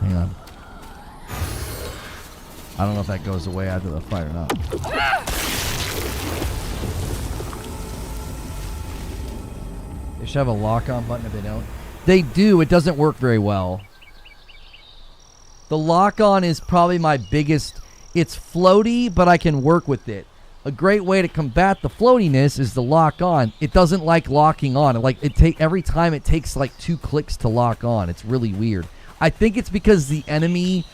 Hang on. I don't know if that goes away after the fight or not. They should have a lock-on button if they don't. They do. It doesn't work very well. The lock-on is probably my biggest... It's floaty, but I can work with it. A great way to combat the floatiness is to lock on. It doesn't like locking on. Every time it takes like 2 clicks to lock on. It's really weird. I think it's because the enemy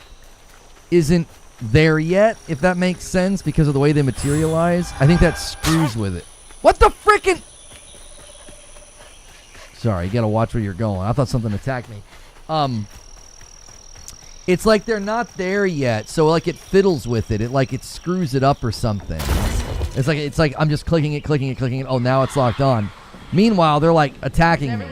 isn't there yet, if that makes sense, because of the way they materialize. I think that screws with it. What the frickin'... Sorry, you gotta watch where you're going. I thought something attacked me. It's like they're not there yet, so like it fiddles with it. It screws it up or something. It's like I'm just clicking it. Oh, now it's locked on. Meanwhile, they're like attacking me.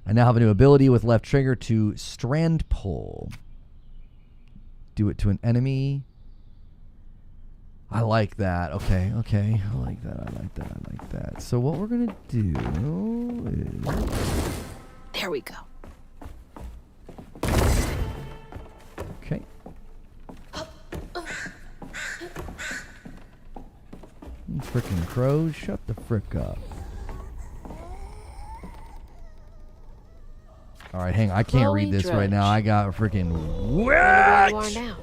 I now have a new ability with left trigger to strand pull. Do it to an enemy. I like that. Okay. I like that. So what we're going to do is... There we go. Okay. Frickin' crows, shut the frick up. All right, hang on. I can't read this right now. I got freaking Where you are what? now.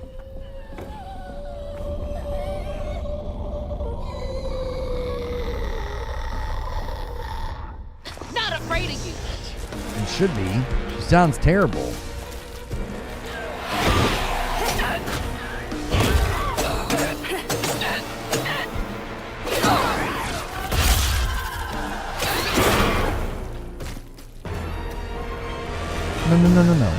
Not afraid of you. It should be. She sounds terrible. No.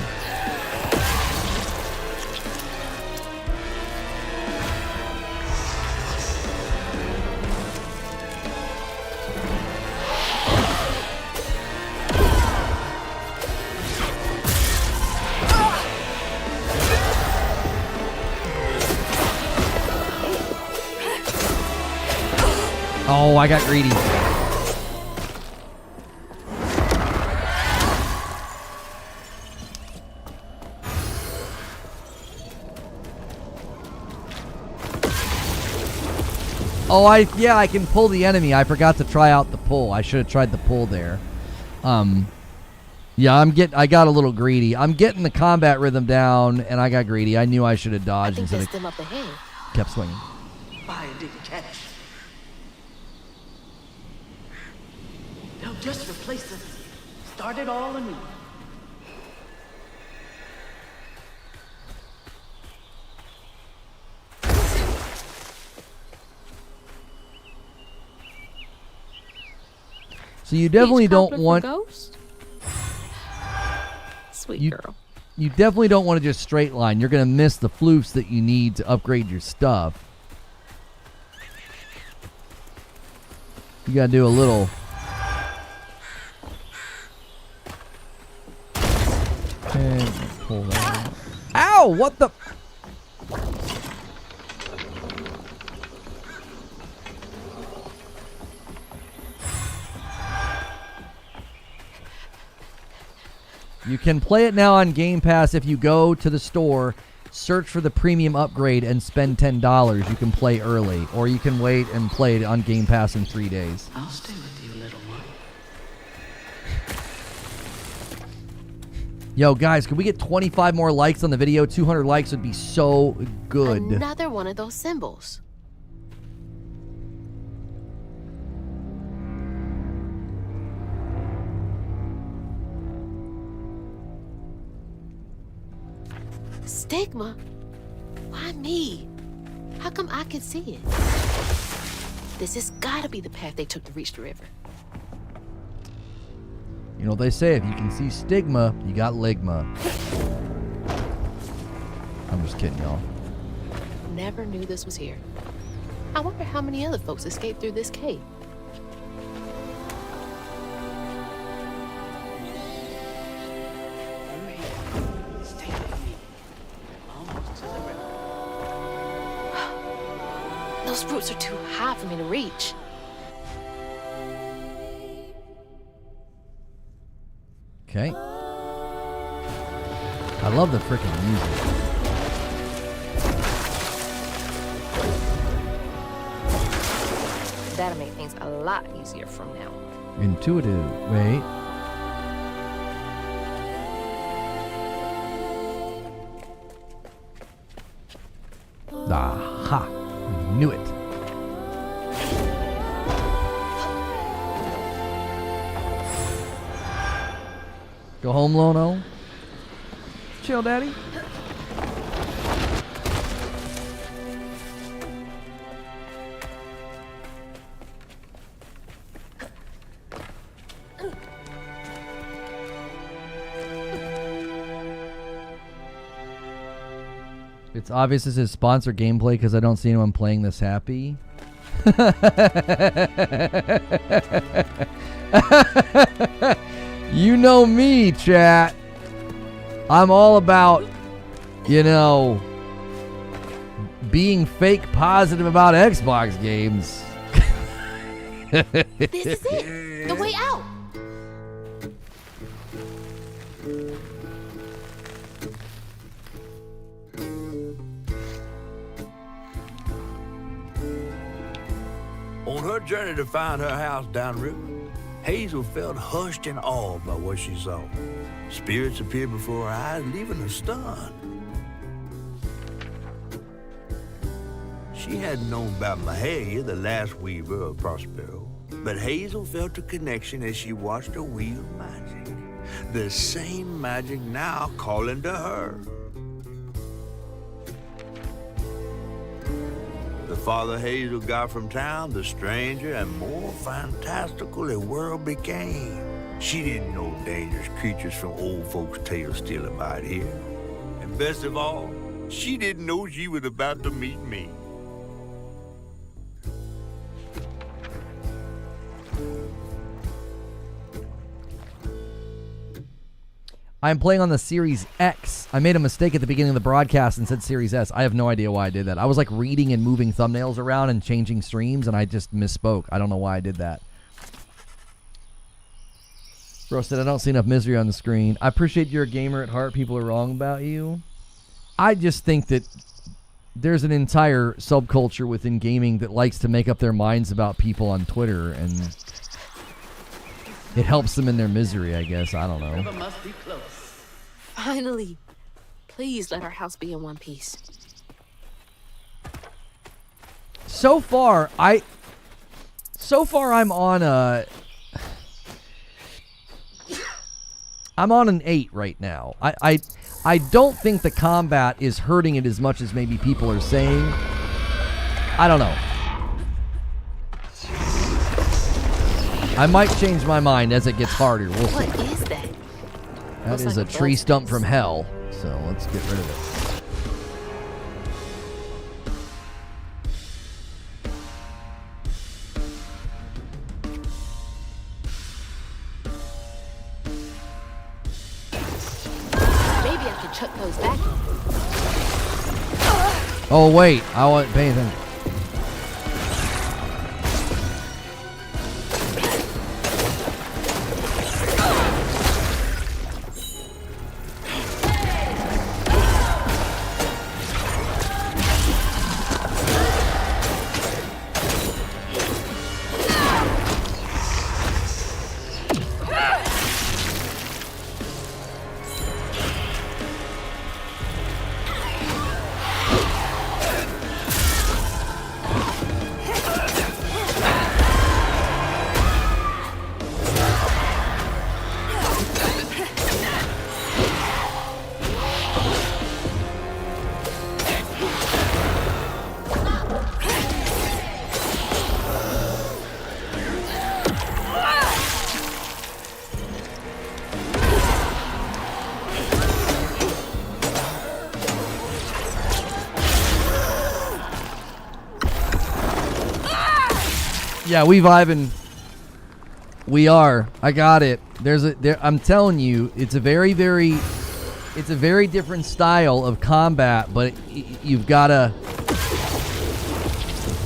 Oh, I got greedy. Oh, I can pull the enemy. I forgot to try out the pull. I should have tried the pull there. Yeah, I got a little greedy. I'm getting the combat rhythm down, and I got greedy. I knew I should have dodged I think instead that's them up ahead. kept swinging. Fire didn't catch. They'll just replace us. Start it all anew. So you definitely don't want Ghost? Sweet You- girl. you definitely don't want to just straight line. You're gonna miss the floofs that you need to upgrade your stuff. You gotta do a little. And pull that out. Ow! What the? You can play it now on Game Pass if you go to the store, search for the premium upgrade, and spend $10. You can play early, or you can wait and play it on Game Pass in 3 days. I'll stay with you, little one. Yo, guys, could we get 25 more likes on the video? 200 likes would be so good. Another one of those symbols. Stigma? Why me? How come I can see it? This has gotta be the path they took to reach the river. You know what they say, if you can see stigma, you got ligma. I'm just kidding, y'all. Never knew this was here. I wonder how many other folks escaped through this cave. Through here. Stay with me. Almost to the river. Those roots are too high for me to reach. Okay. I love the freaking music. That'll make things a lot easier from now. Intuitive. Wait. Aha. Knew it. Go home, Lono. Chill, Daddy. It's obvious this is sponsored gameplay because I don't see anyone playing this happy. You know me, chat. I'm all about, you know, being fake positive about Xbox games. This is it. The way out. On her journey to find her house downriver, Hazel felt hushed and awed by what she saw. Spirits appear before our eyes, leaving us stunned. She hadn't known about Mahalia, the last weaver of Prospero, but Hazel felt a connection as she watched her wheel magic. The same magic now calling to her. The farther Hazel got from town, the stranger and more fantastical the world became. She didn't know dangerous creatures from old folks' tales still abide here. And best of all, she didn't know she was about to meet me. I'm playing on the Series X. I made a mistake at the beginning of the broadcast and said Series S. I have no idea why I did that. I was like reading and moving thumbnails around and changing streams, and I just misspoke. I don't know why I did that. Bro said, I don't see enough misery on the screen. I appreciate you're a gamer at heart. People are wrong about you. I just think that there's an entire subculture within gaming that likes to make up their minds about people on Twitter, and it helps them in their misery, I guess. I don't know. Must be close. Finally. Please let our house be in one piece. So far I'm on an 8 right now. I don't think the combat is hurting it as much as maybe people are saying. I don't know. I might change my mind as it gets harder. We'll see. What is that? That Looks is like a a tree ghost stump face. from hell. So let's get rid of it. Maybe I can chuck those back. Oh wait, I wasn't paying attention. Yeah, we vibing. We are. I got it. I'm telling you, it's a very different style of combat, but you've got to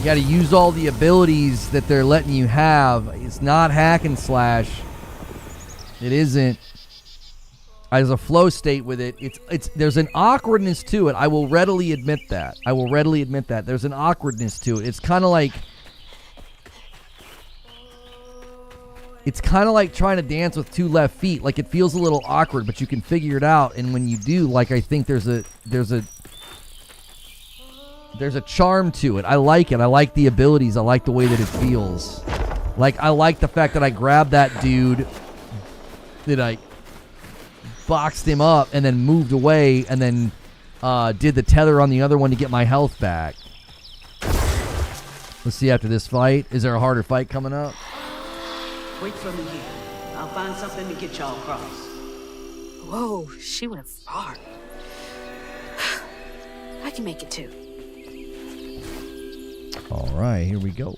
use all the abilities that they're letting you have. It's not hack and slash. It isn't. There's a flow state with it. There's an awkwardness to it. I will readily admit that. There's an awkwardness to it. It's kind of like trying to dance with two left feet. Like, it feels a little awkward, but you can figure it out. And when you do, like, I think there's a charm to it. I like it. I like the abilities. I like the way that it feels. Like, I like the fact that I grabbed that dude, that I boxed him up and then moved away and then did the tether on the other one to get my health back. Let's see after this fight. Is there a harder fight coming up? Wait for me here. I'll find something to get y'all across. Whoa, she went far. I can make it too. All right, here we go.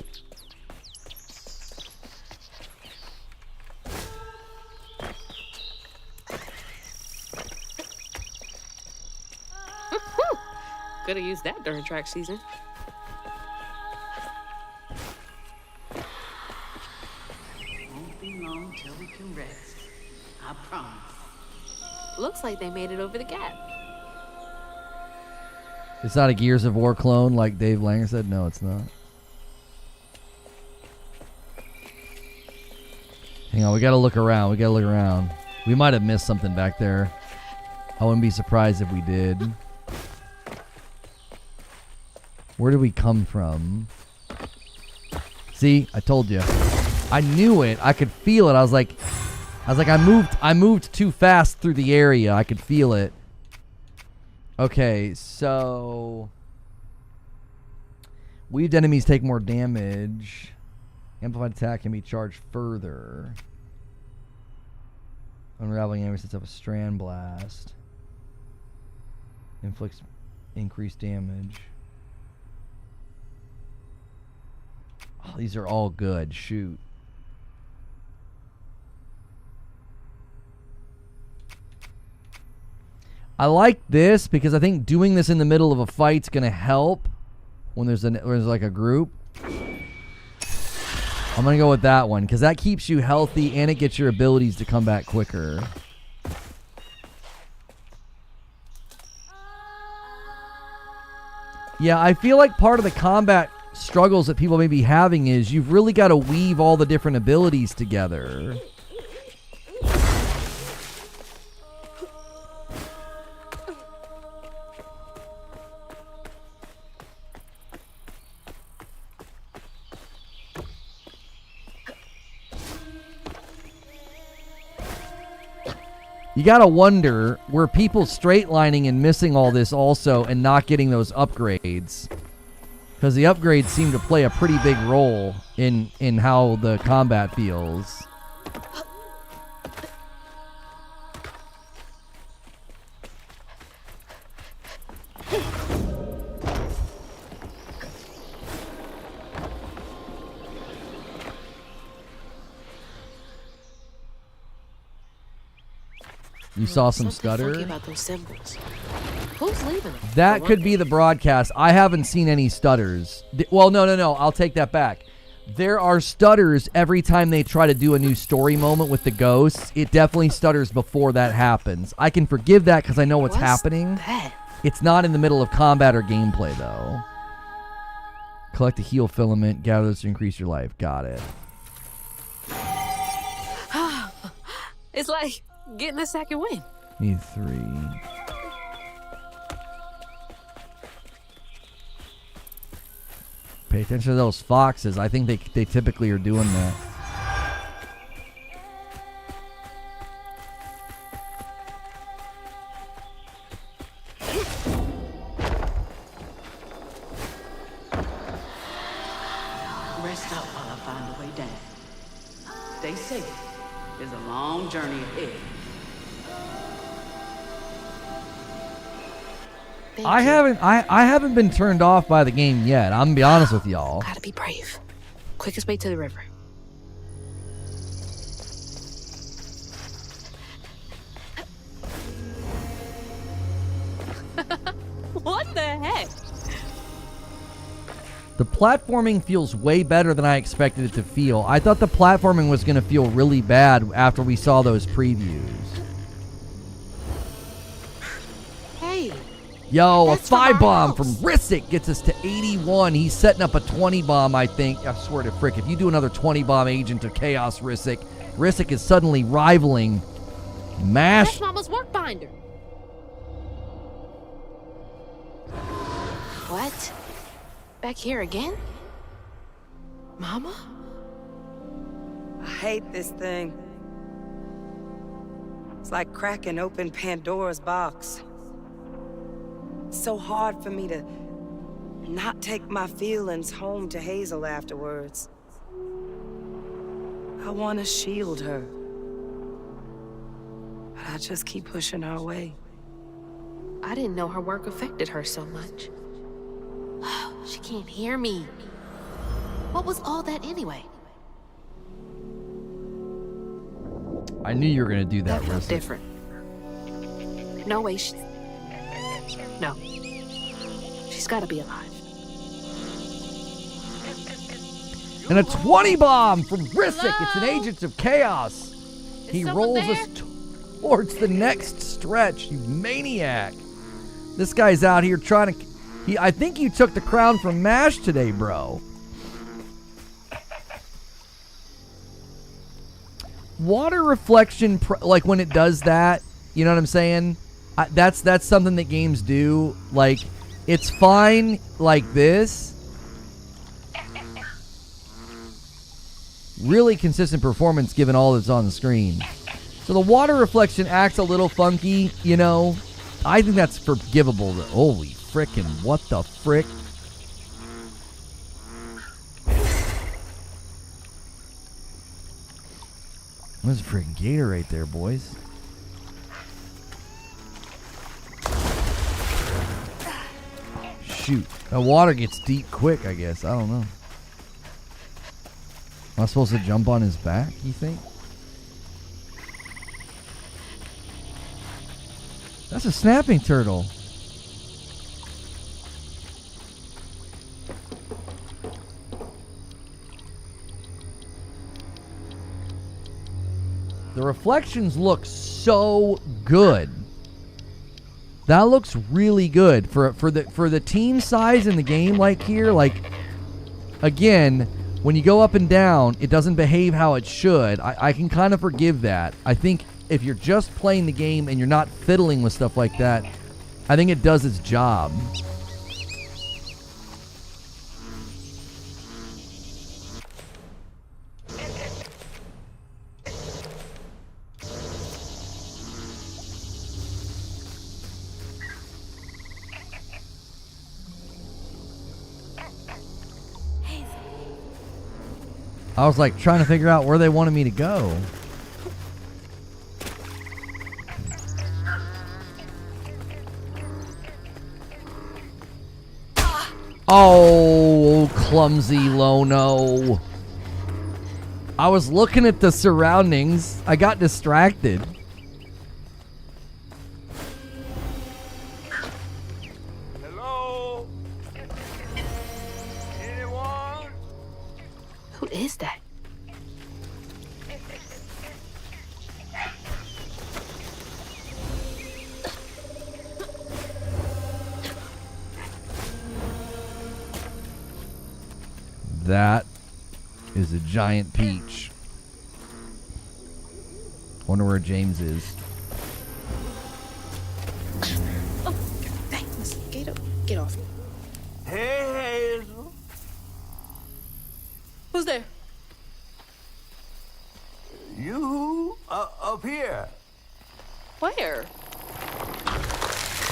Could have used that during track season. Won't be long till we can rest. I promise. Looks like they made it over the gap. It's not a Gears of War clone like Dave Langer said? No, it's not. Hang on, we gotta look around. We might have missed something back there. I wouldn't be surprised if we did. Where did we come from? See, I told you. I knew it. I could feel it. I was like, I moved too fast through the area. I could feel it. Okay, so weaved enemies take more damage. Amplified attack can be charged further. Unraveling enemies sets up a strand blast. Inflicts increased damage. Oh, these are all good. Shoot. I like this because I think doing this in the middle of a fight's gonna help when there's like a group. I'm gonna go with that one because that keeps you healthy and it gets your abilities to come back quicker. Yeah, I feel like part of the combat struggles that people may be having is you've really got to weave all the different abilities together. You gotta wonder, were people straight lining and missing all this also and not getting those upgrades? Because the upgrades seem to play a pretty big role in how the combat feels. You saw some stutter? About those symbols. Who's leaving them? That could be the broadcast. I haven't seen any stutters. Well, no. I'll take that back. There are stutters every time they try to do a new story moment with the ghosts. It definitely stutters before that happens. I can forgive that because I know what's happening. That? It's not in the middle of combat or gameplay, though. Collect a heal filament. Gather this to increase your life. Got it. It's like getting a second win. Need 3. Pay attention to those foxes. I think they typically are doing that. Rest up while I find a way down. Stay safe. There's a long journey ahead. I haven't been turned off by the game yet. I'm gonna be honest with y'all. Gotta be brave. Quickest way to the river. What the heck? The platforming feels way better than I expected it to feel. I thought the platforming was gonna feel really bad after we saw those previews. Hey. Yo, That's a 5 bomb from from Risik gets us to 81. He's setting up a 20 bomb, I think. I swear to frick, if you do another 20 bomb Agent of Chaos Risik is suddenly rivaling MASH. That's Mama's work binder. What? Back here again? Mama? I hate this thing. It's like cracking open Pandora's box. It's so hard for me to not take my feelings home to Hazel afterwards. I want to shield her. But I just keep pushing her away. I didn't know her work affected her so much. She can't hear me. What was all that anyway? I knew you were going to do that, felt Risik. different. No way No. She's got to be alive. And a 20 bomb from Risik. It's an Agents of Chaos. He rolls us towards the next stretch, you maniac. This guy's out here trying to... I think you took the crown from MASH today, bro. water reflection, like when it does that, you know what I'm saying? That's something that games do. Like, it's fine like this. Really consistent performance given all that's on the screen. So the water reflection acts a little funky, you know. I think that's forgivable. Holy frickin', what the frick? There's a freaking gator right there, boys. Shoot. The water gets deep quick, I guess. I don't know. Am I supposed to jump on his back, you think? That's a snapping turtle. The reflections look so good. That looks really good for the team size in the game. Like here, like again, when you go up and down, it doesn't behave how it should. I can kind of forgive that. I think if you're just playing the game and you're not fiddling with stuff like that, I think it does its job. I was like trying to figure out where they wanted me to go. Oh, clumsy Lono. I was looking at the surroundings. I got distracted. Hello? Anyone? Who is that? That is a giant peach. Wonder where James is. Oh, dang, mosquito. Get off me. Hey, Hazel. Who's there? You up here. Where?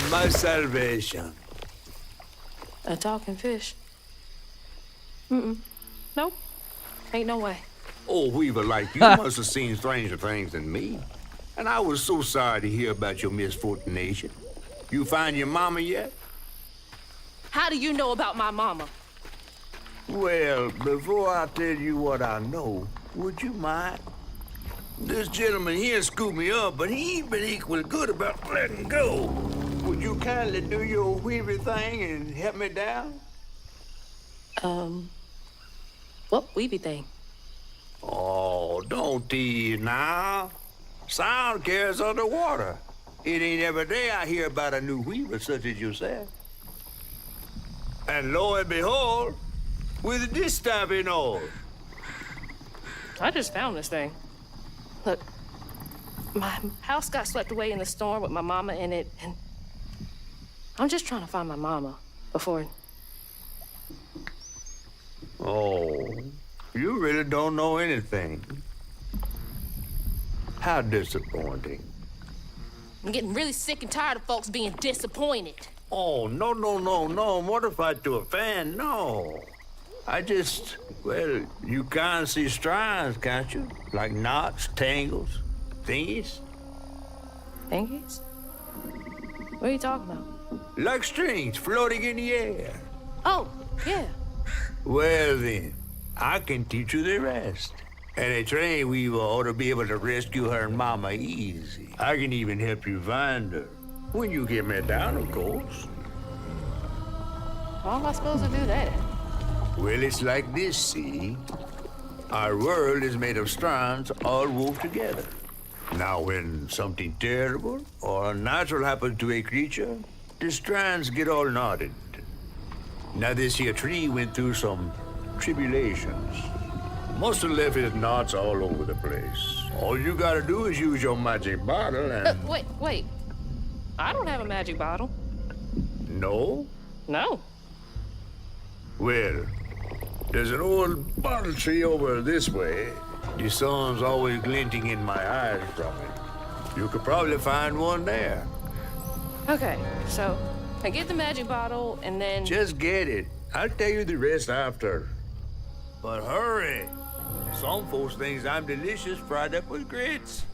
My salvation. A talking fish. Nope. Ain't no way. Oh, Weaver, like you must have seen stranger things than me. And I was so sorry to hear about your misfortunation. You find your mama yet? How do you know about my mama? Well, before I tell you what I know, would you mind? This gentleman here scooped me up, but he ain't been equally good about letting go. Would you kindly do your Weaver thing and help me down? What weeby thing? Oh, don't tease now. Sound carries underwater. It ain't every day I hear about a new weaver such as yourself. And lo and behold, with this stabbing all. I just found this thing. Look, my house got swept away in the storm with my mama in it, and I'm just trying to find my mama before... Oh, you really don't know anything. How disappointing. I'm getting really sick and tired of folks being disappointed. Oh, no, mortified to a fan, no. I just, well, you can't see strands, can't you? Like knots, tangles, thingies. Thingies? What are you talking about? Like strings floating in the air. Oh, yeah. Well then, I can teach you the rest. And a train weaver ought to be able to rescue her mama easy. I can even help you find her. When you get me down, of course. How am I supposed to do that? Well, it's like this, see? Our world is made of strands all wove together. Now, when something terrible or unnatural happens to a creature, the strands get all knotted. Now, this here tree went through some tribulations. Must have left his knots all over the place. All you gotta do is use your magic bottle and... Wait. I don't have a magic bottle. No? No. Well, there's an old bottle tree over this way. The sun's always glinting in my eyes from it. You could probably find one there. Okay, so I get the magic bottle and then... Just get it. I'll tell you the rest after. But hurry. Some folks think I'm delicious fried up with grits.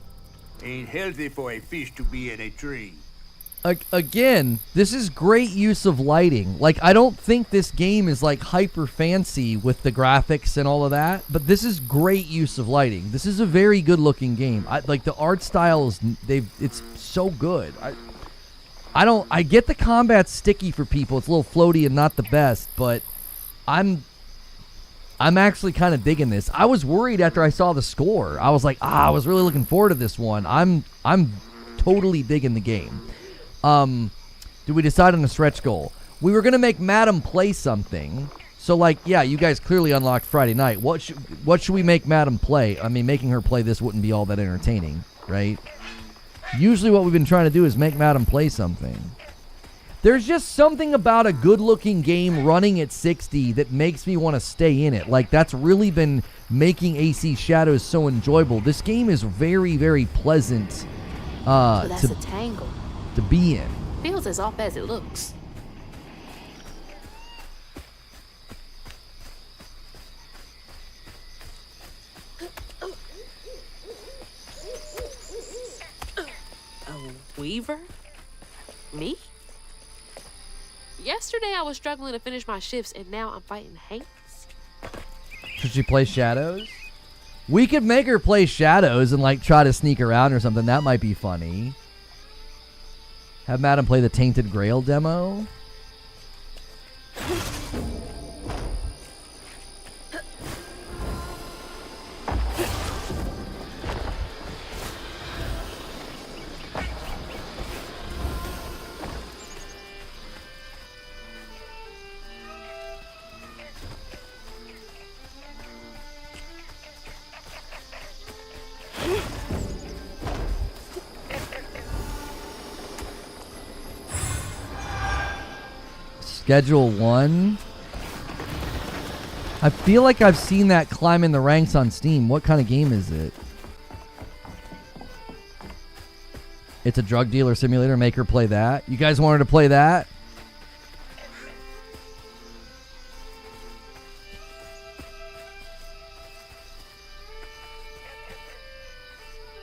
Ain't healthy for a fish to be in a tree. Again, this is great use of lighting. Like, I don't think this game is like hyper fancy with the graphics and all of that, but this is great use of lighting. This is a very good looking game. Like the art style is it's so good. I get the combat's sticky for people. It's a little floaty and not the best, but I'm actually kind of digging this. I was worried after I saw the score. I was like, I was really looking forward to this one. I'm totally digging the game. Did we decide on a stretch goal? We were gonna make Madam play something. So like, yeah, you guys clearly unlocked Friday night. What should we make Madam play? I mean, making her play this wouldn't be all that entertaining, right? Usually what we've been trying to do is make Madam play something. There's just something about a good-looking game running at 60 that makes me want to stay in it. Like, that's really been making AC Shadows so enjoyable. This game is very, very pleasant So that's a tangle. to be in. Feels as off as it looks. A weaver? Me? Yesterday I was struggling to finish my shifts and now I'm fighting Hanks. Should she play Shadows? We could make her play Shadows and like try to sneak around or something. That might be funny. Have Madam play the Tainted Grail demo. Schedule 1. I feel like I've seen that climb in the ranks on Steam. What kind of game is it? It's a drug dealer simulator. Make her play that. You guys wanted to play that?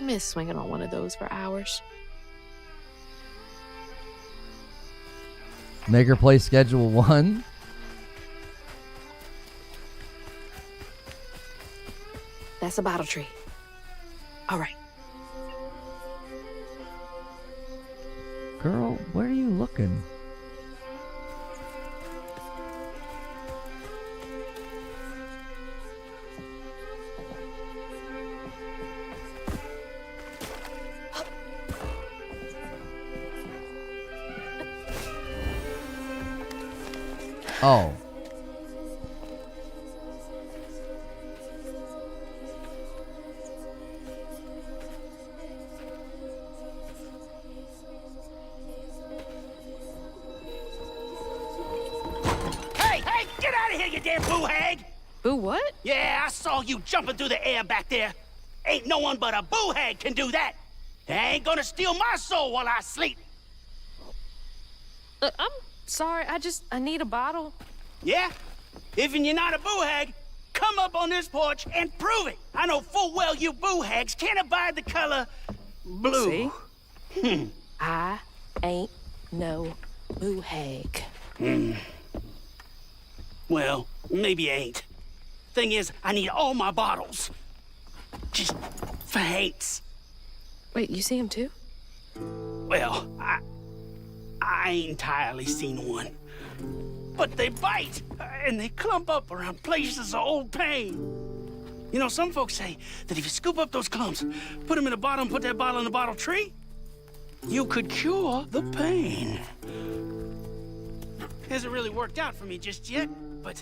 I miss swinging on one of those for hours. Make her play Schedule 1. That's a bottle tree. All right. Girl, where are you looking? Oh. Hey, get out of here, you damn boo hag! Boo what? Yeah, I saw you jumping through the air back there. Ain't no one but a boo hag can do that. They ain't gonna steal my soul while I sleep. I'm sorry, I need a bottle. Yeah? If you're not a boo hag, come up on this porch and prove it. I know full well you boo hags can't abide the color blue. See? I ain't no boo hag. Well, maybe I ain't. Thing is, I need all my bottles. Just for Hanks. Wait, you see him too? Well, I ain't entirely seen one. But they bite, and they clump up around places of old pain. You know, some folks say that if you scoop up those clumps, put them in a bottle and put that bottle in a bottle tree, you could cure the pain. Hasn't really worked out for me just yet, but...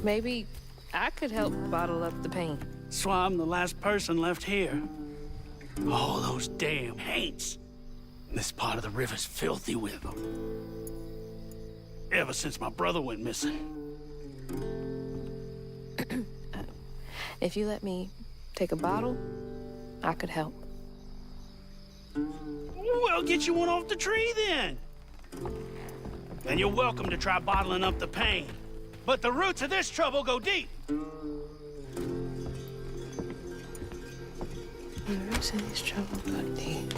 Maybe I could help bottle up the pain. That's why I'm the last person left here. All those damn haints. This part of the river's filthy with them. Ever since my brother went missing. If you let me take a bottle, I could help. Well, get you one off the tree then. And you're welcome to try bottling up the pain. But the roots of this trouble go deep. The roots of this trouble go deep.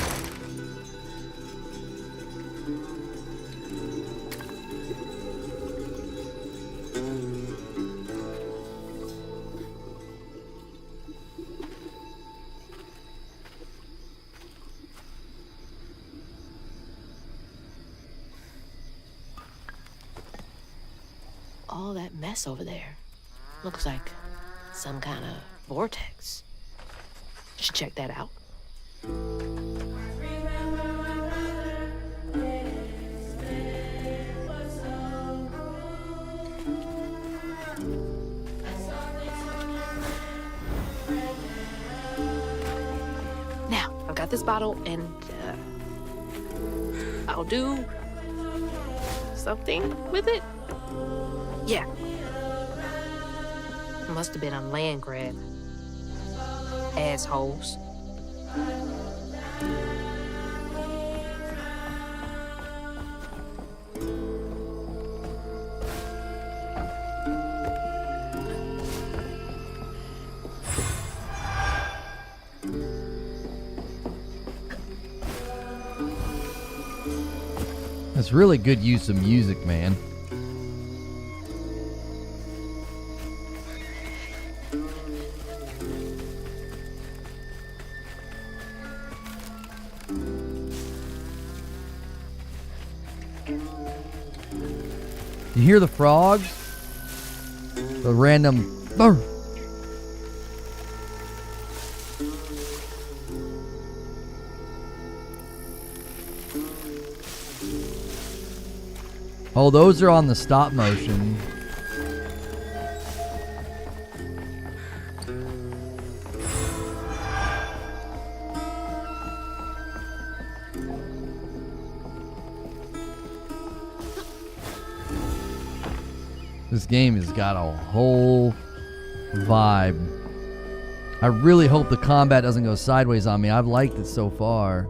All that mess over there looks like some kind of vortex. Should check that out. Now, I've got this bottle and I'll do something with it. Yeah. Must have been a land grab. Assholes. That's really good use of music, man. You hear the frogs? The random burr. Oh, those are on the stop motion. This game has got a whole vibe. I really hope the combat doesn't go sideways on me. I've liked it so far.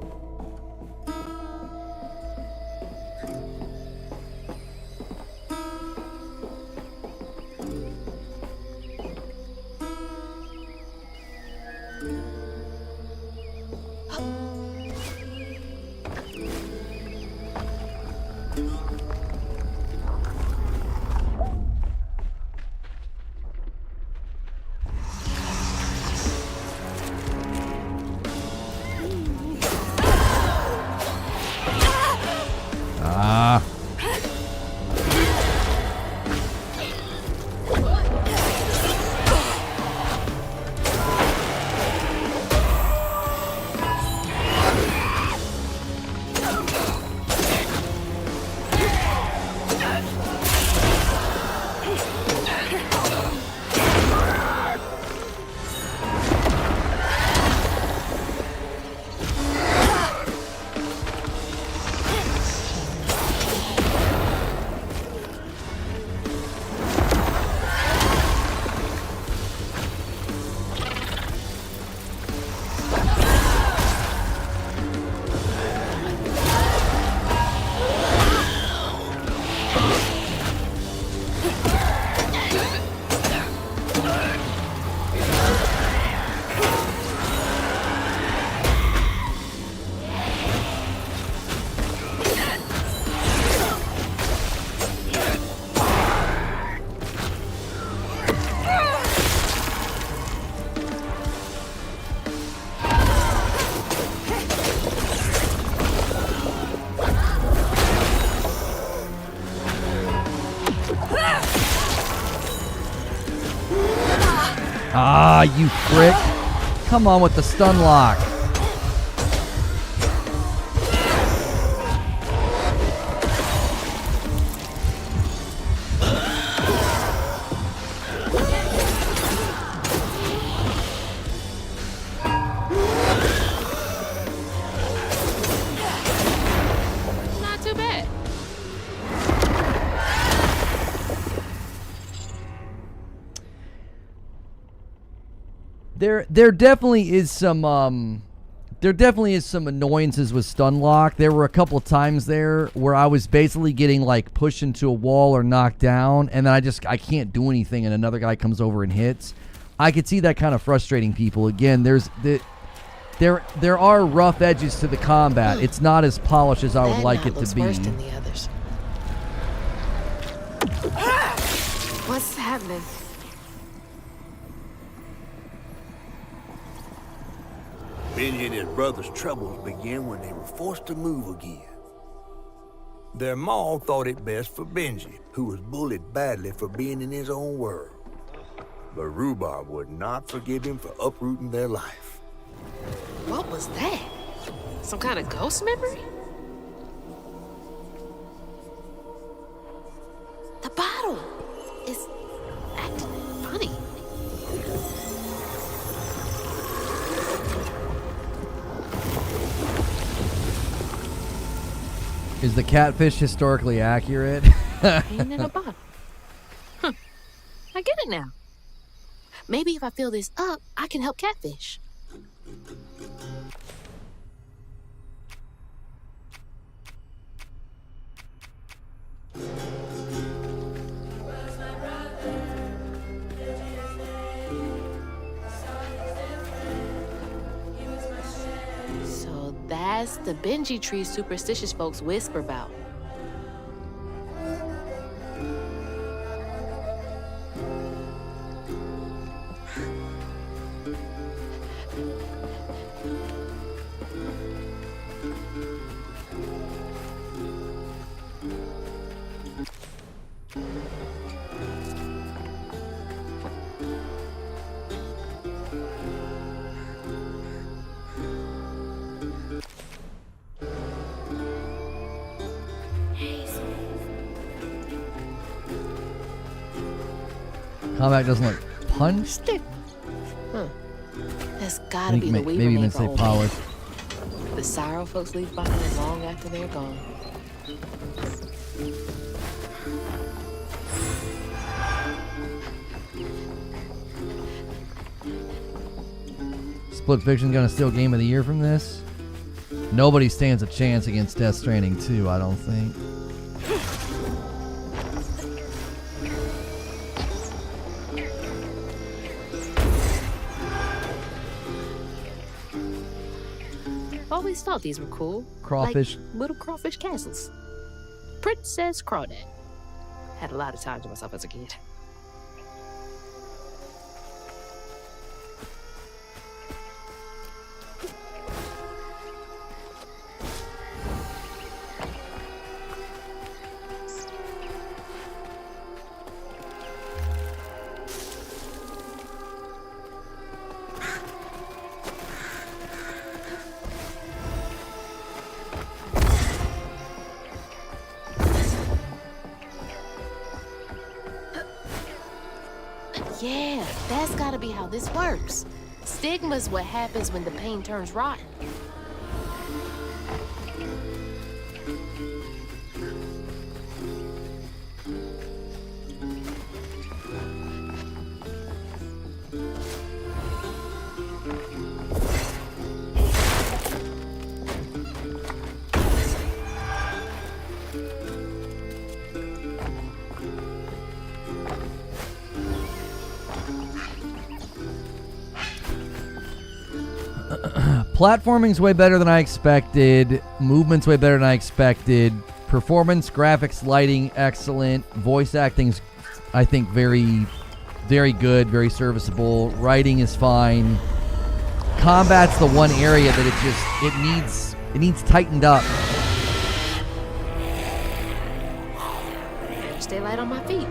Ah, you prick. Come on with the stun lock. There definitely is some annoyances with stun lock. There were a couple of times there where I was basically getting like pushed into a wall or knocked down, and then I can't do anything, and another guy comes over and hits. I could see that kind of frustrating people. Again, there are rough edges to the combat. It's not as polished as I would like it to be. Worse than the others. What's happening? Benji and his brother's troubles began when they were forced to move again. Their maw thought it best for Benji, who was bullied badly for being in his own world. But Rhubarb would not forgive him for uprooting their life. What was that? Some kind of ghost memory? The bottle is acting funny. Is the catfish historically accurate? Pain in a bottle. Huh. I get it now. Maybe if I fill this up, I can help catfish. So that's the Benji tree superstitious folks whisper about. Combat doesn't look punched. Stigma. Huh. That's gotta be the Weaver maybe even name say for old polished. man. The sorrow folks leave behind long after they're gone. Split Fiction gonna steal Game of the Year from this? Nobody stands a chance against Death Stranding 2, I don't think. Always thought these were cool. Crawfish. Like little crawfish castles. Princess Crawdad. Had a lot of time to myself as a kid. Yeah, that's gotta be how this works. Stigma's what happens when the pain turns rotten. Platforming's way better than I expected. Movement's way better than I expected. Performance, graphics, lighting, excellent. Voice acting's, I think, very, very good, very serviceable. Writing is fine. Combat's the one area that it needs tightened up. Stay light on my feet.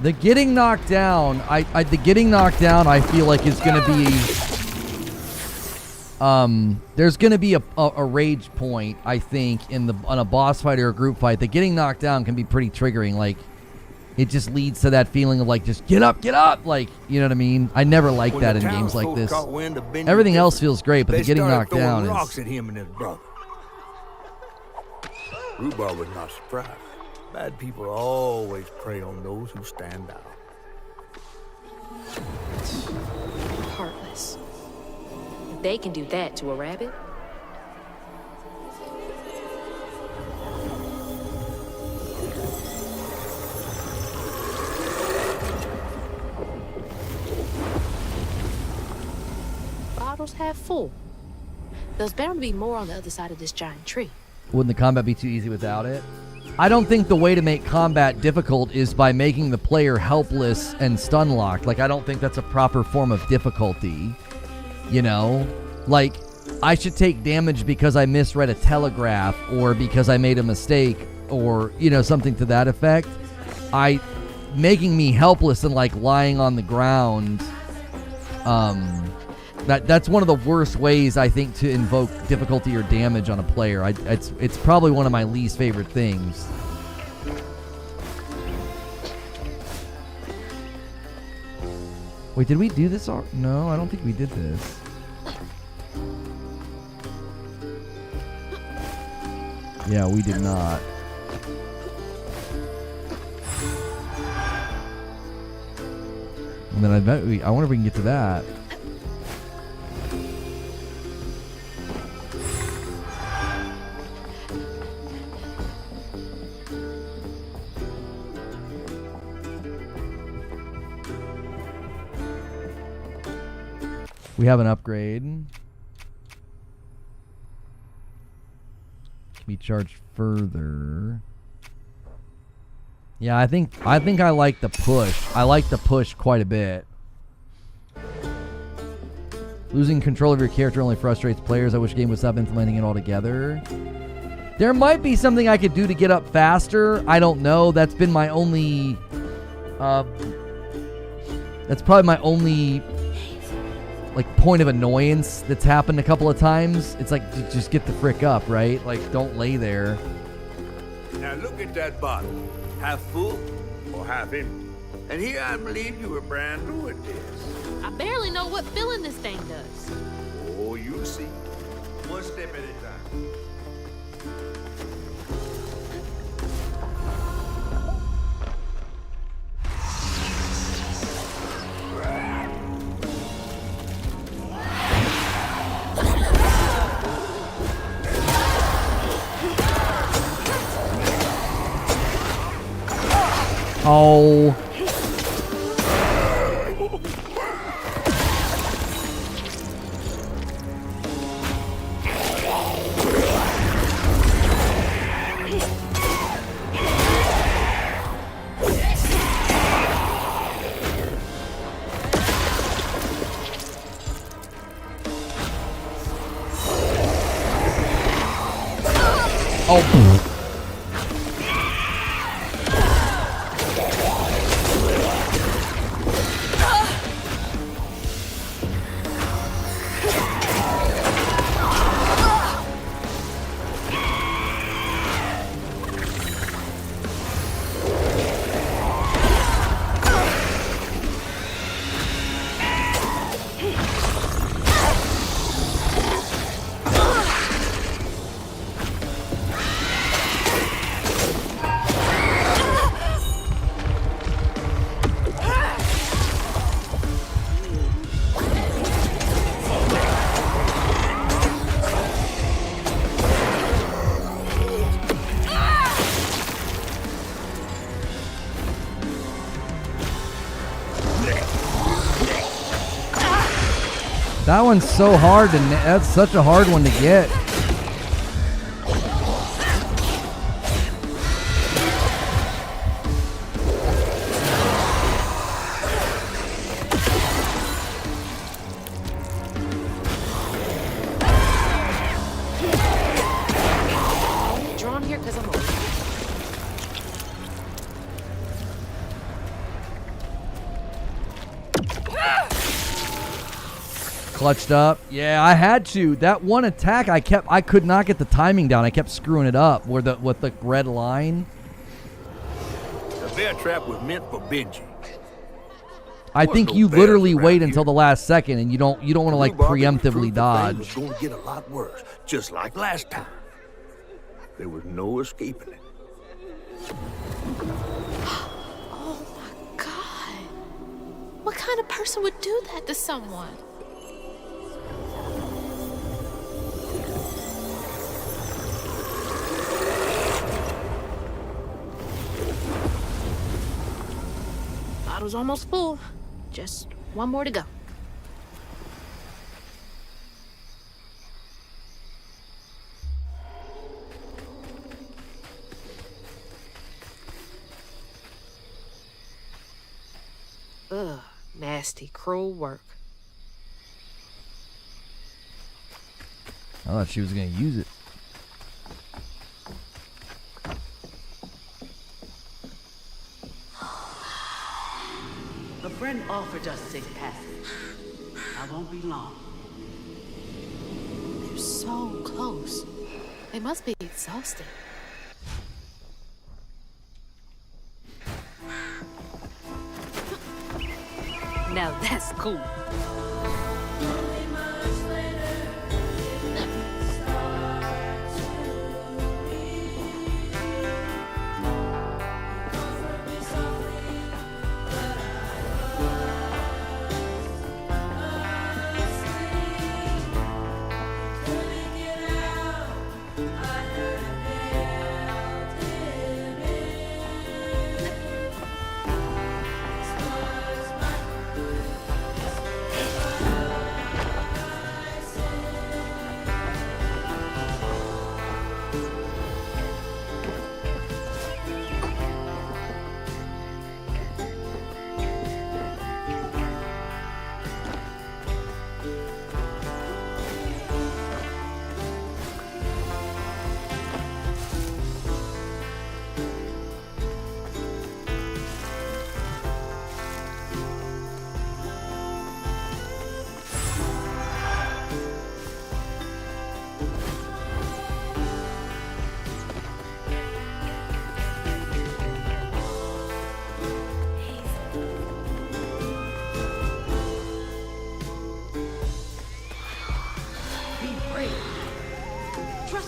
The getting knocked down, the getting knocked down, I feel like is going to be, there's going to be a rage point, I think, on a boss fight or a group fight. The getting knocked down can be pretty triggering. Like, it just leads to that feeling of like, just get up, like, you know what I mean? I never like that in games like this. Everything else feels great, but the getting knocked down rocks is. at him and his brother. Rhubarb was not surprised. Bad people always prey on those who stand out. Heartless. If they can do that to a rabbit. Bottles half full. There's bound to be more on the other side of this giant tree. Wouldn't the combat be too easy without it? I don't think the way to make combat difficult is by making the player helpless and stun locked. Like, I don't think that's a proper form of difficulty. You know? Like, I should take damage because I misread a telegraph or because I made a mistake or, you know, something to that effect. Making me helpless and, like, lying on the ground, that's one of the worst ways, I think, to invoke difficulty or damage on a player. It's probably one of my least favorite things. Wait, did we do this? No, I don't think we did this. Yeah, we did not. And then I wonder if we can get to that. We have an upgrade. Can be charged further. Yeah, I think I like the push. I like the push quite a bit. Losing control of your character only frustrates players. I wish the game would stop implementing it altogether. There might be something I could do to get up faster. I don't know. That's been my only... that's probably my only... like, point of annoyance that's happened a couple of times. It's like, just get the frick up, right? Like, don't lay there. Now look at that bottle. Half full or half empty. And here I believe you were brand new at this. I barely know what filling this thing does. Oh, you'll see. One step at a time. Oh. Oh. That one's so hard to... That's such a hard one to get. Drawn here because I'm old. Clutched up. Yeah, I had to. That one attack, I could not get the timing down. I kept screwing it up with the red line. The bear trap was meant for Benji. I think you literally wait until the last second, and you don't want to like preemptively dodge. It's going to get a lot worse, just like last time. There was no escaping it. Oh my God. What kind of person would do that to someone? Bottle's almost full. Just one more to go. Ugh, nasty, cruel work. I thought she was going to use it. A friend offered us safe passage. I won't be long. They're so close. They must be exhausted. Now that's cool.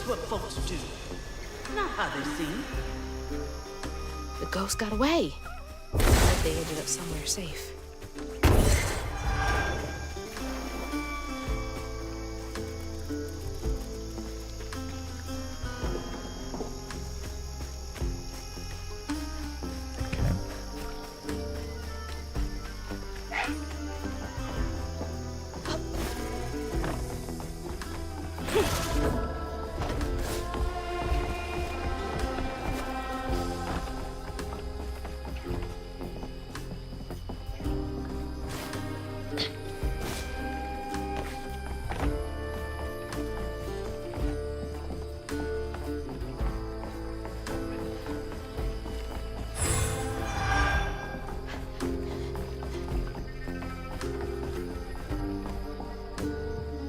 What folks do, not how they seem. The ghost got away. I bet they ended up somewhere safe.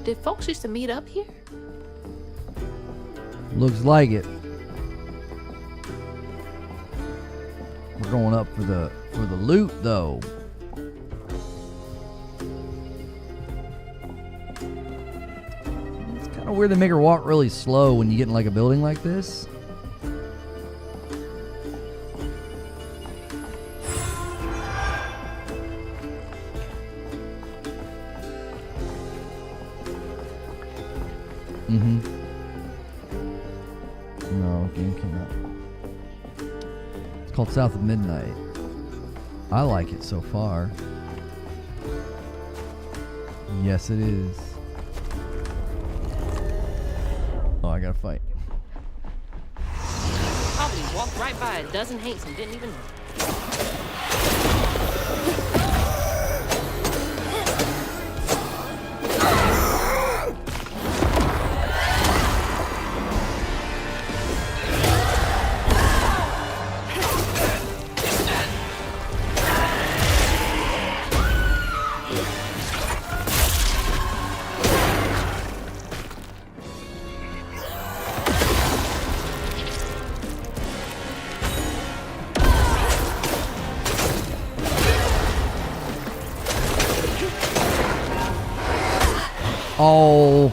Did folks used to meet up here? Looks like it. We're going up for the loot though. It's kind of weird they make her walk really slow when you get in like a building like this. No, game came out. It's called South of Midnight. I like it so far. Yes, it is. Oh, I gotta fight. Probably walked right by a dozen hates and didn't even know. Oh.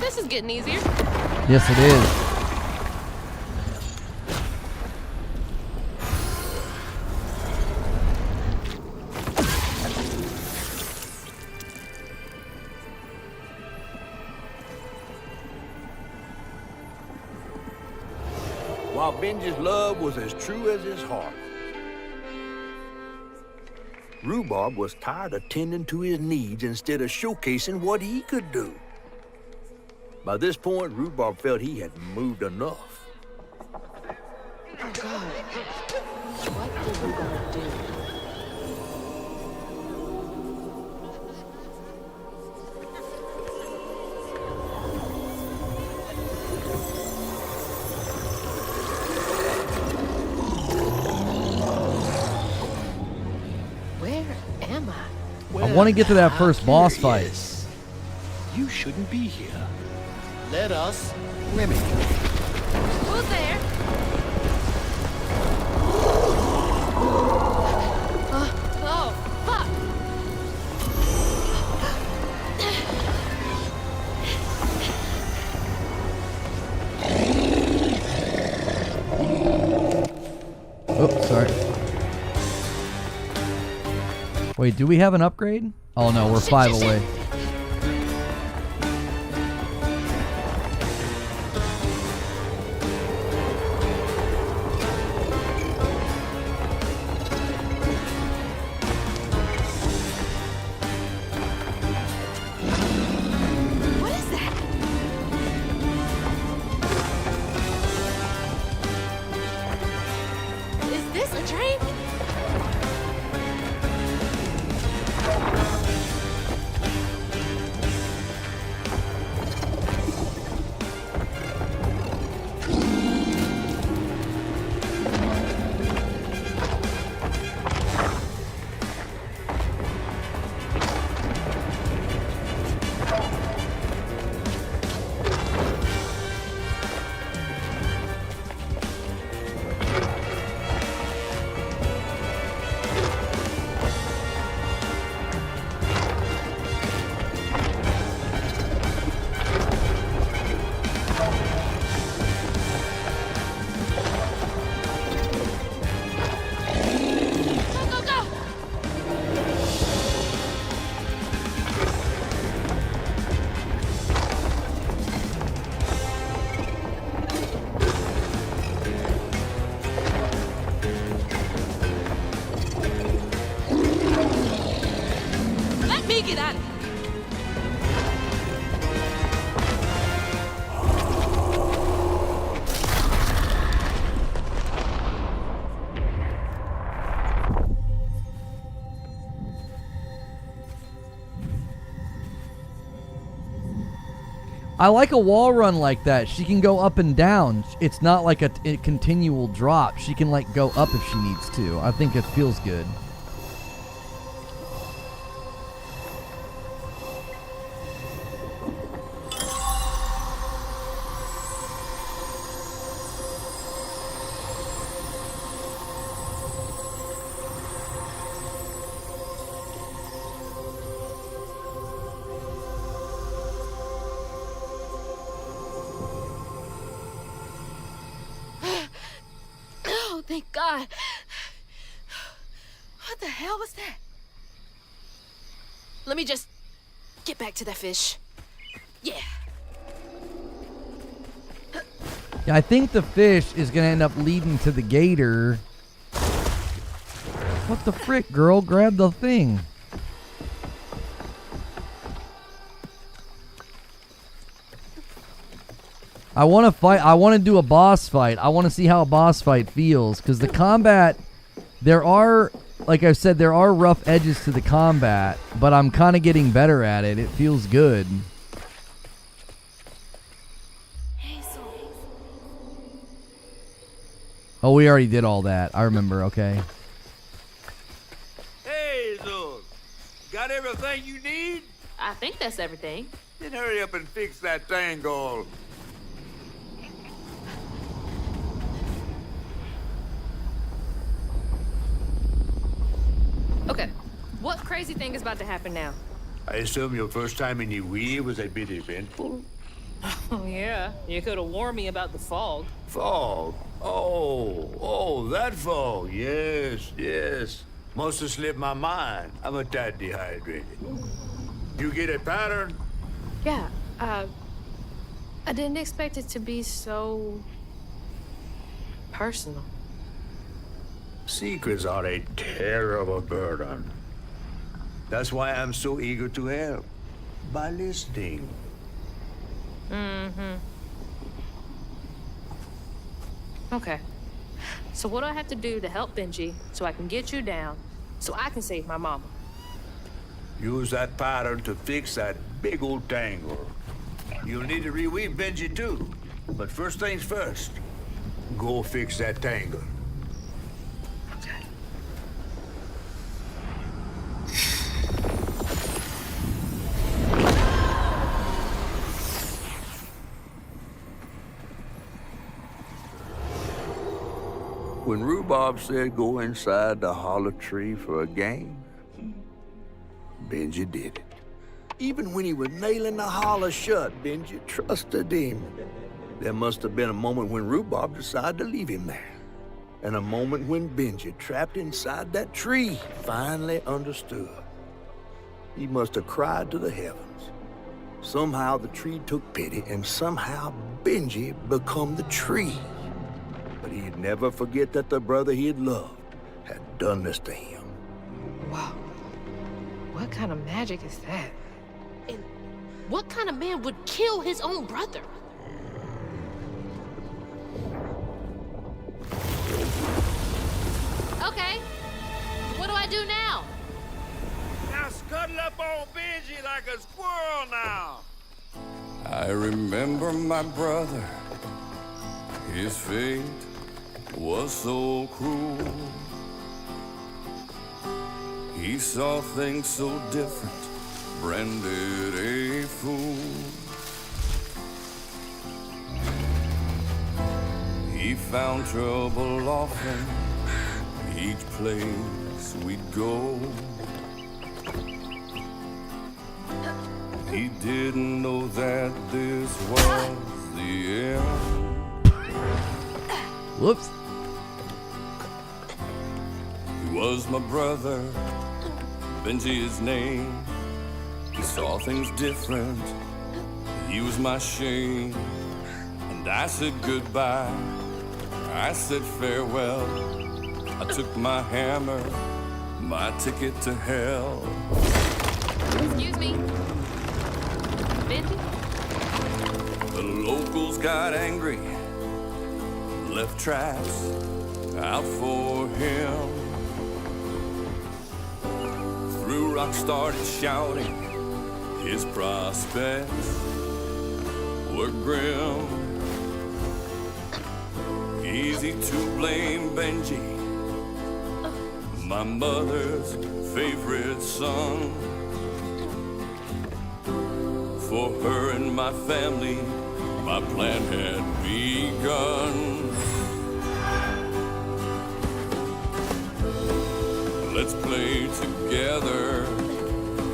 This is getting easier. Yes, it is. While Benji's love was as true as his heart, Rhubarb was tired of tending to his needs instead of showcasing what he could do. By this point, Rhubarb felt he had moved enough. Oh, God. What are we gonna do? Where am I? I want to get to that first boss fight. You shouldn't be here. Let us remedy you. Who's there? Oh, fuck. Oh, sorry. Wait, do we have an upgrade? Oh no, we're 5 away. What is that? Is this a train? Go, go, go! Let me get out of here. I like a wall run like that. She can go up and down. It's not like a continual drop. She can like go up if she needs to. I think it feels good. Oh, thank God. What the hell was that? Let me just get back to that fish. Yeah. Yeah, I think the fish is gonna end up leading to the gator. What the frick, girl? Grab the thing. I want to fight. I want to do a boss fight. I want to see how a boss fight feels. Because the combat, there are, like I said, there are rough edges to the combat. But I'm kind of getting better at it. It feels good. Hazel. Oh, we already did all that. I remember. Okay. Hazel, got everything you need? I think that's everything. Then hurry up and fix that tangle. Okay, what crazy thing is about to happen now? I assume your first time in your Wii was a bit eventful? Oh, yeah. You could have warned me about the fog. Fog? Oh, that fog. Yes. Must have slipped my mind. I'm a tad dehydrated. You get a pattern? Yeah, I didn't expect it to be so personal. Secrets are a terrible burden. That's why I'm so eager to help. By listening. Mm-hmm. Okay. So what do I have to do to help Benji so I can get you down, so I can save my mama? Use that pattern to fix that big old tangle. You'll need to reweave Benji too. But first things first, go fix that tangle. Okay. When Rhubarb said go inside the hollow tree for a game, Benji did it. Even when he was nailing the hollow shut, Benji trusted him. There must have been a moment when Rhubarb decided to leave him there. And a moment when Benji, trapped inside that tree, finally understood. He must have cried to the heavens. Somehow the tree took pity, and somehow Benji become the tree. But he'd never forget that the brother he had loved had done this to him. Wow. What kind of magic is that? And what kind of man would kill his own brother? Okay. What do I do now? Now scuttle up on Benji like a squirrel now. I remember my brother. His fate was so cruel. He saw things so different, branded a fool. He found trouble often, each place we'd go. He didn't know that this was the end. Whoops. He was my brother, Benji his name. He saw things different, he was my shame. And I said goodbye, I said farewell. I took my hammer, my ticket to hell. Excuse me. Benji? The locals got angry, left traps out for him. Threw rocks, started shouting, his prospects were grim. Easy to blame Benji, my mother's favorite son. For her and my family, my plan had begun. Let's play together.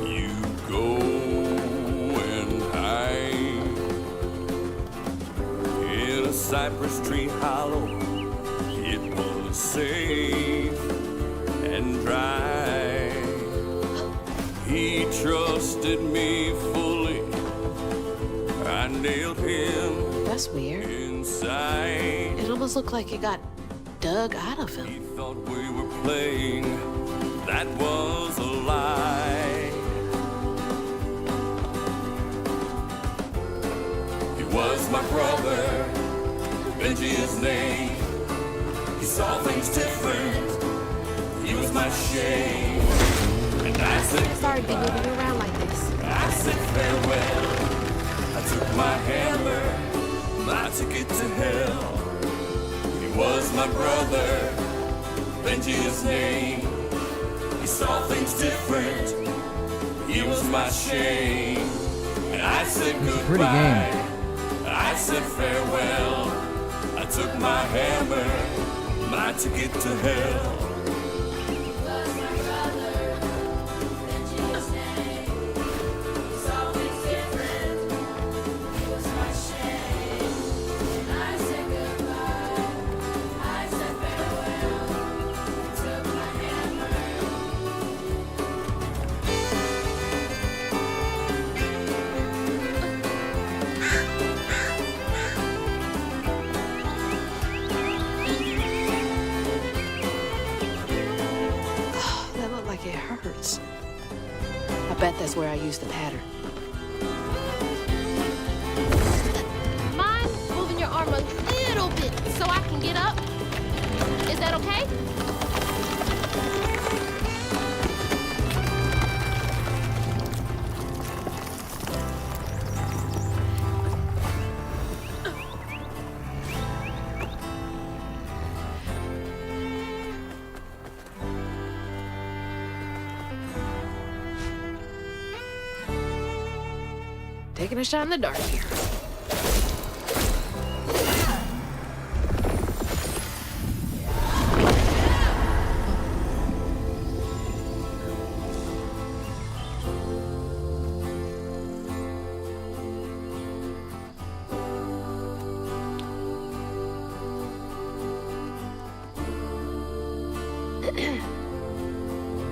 You go and hide in a cypress tree hollow. It was safe and dry. He trusted me fully. I nailed him. That's weird. Inside. It almost looked like it got dug out of him. He thought we were playing. That was a lie. He was my brother, Benji his name. He saw things different, he was my shame. And I said, Sorry to be moving you around like this. I said farewell. I took my hammer, my ticket to hell. He was my brother, Benji his name. He saw things different, he was my shame. And I said goodbye, pretty game. I said farewell. I took my hammer, my ticket to hell. It hurts. I bet that's where I used the pattern. Mind moving your arm a little bit so I can get up? Is that okay? Taking a shot in the dark here.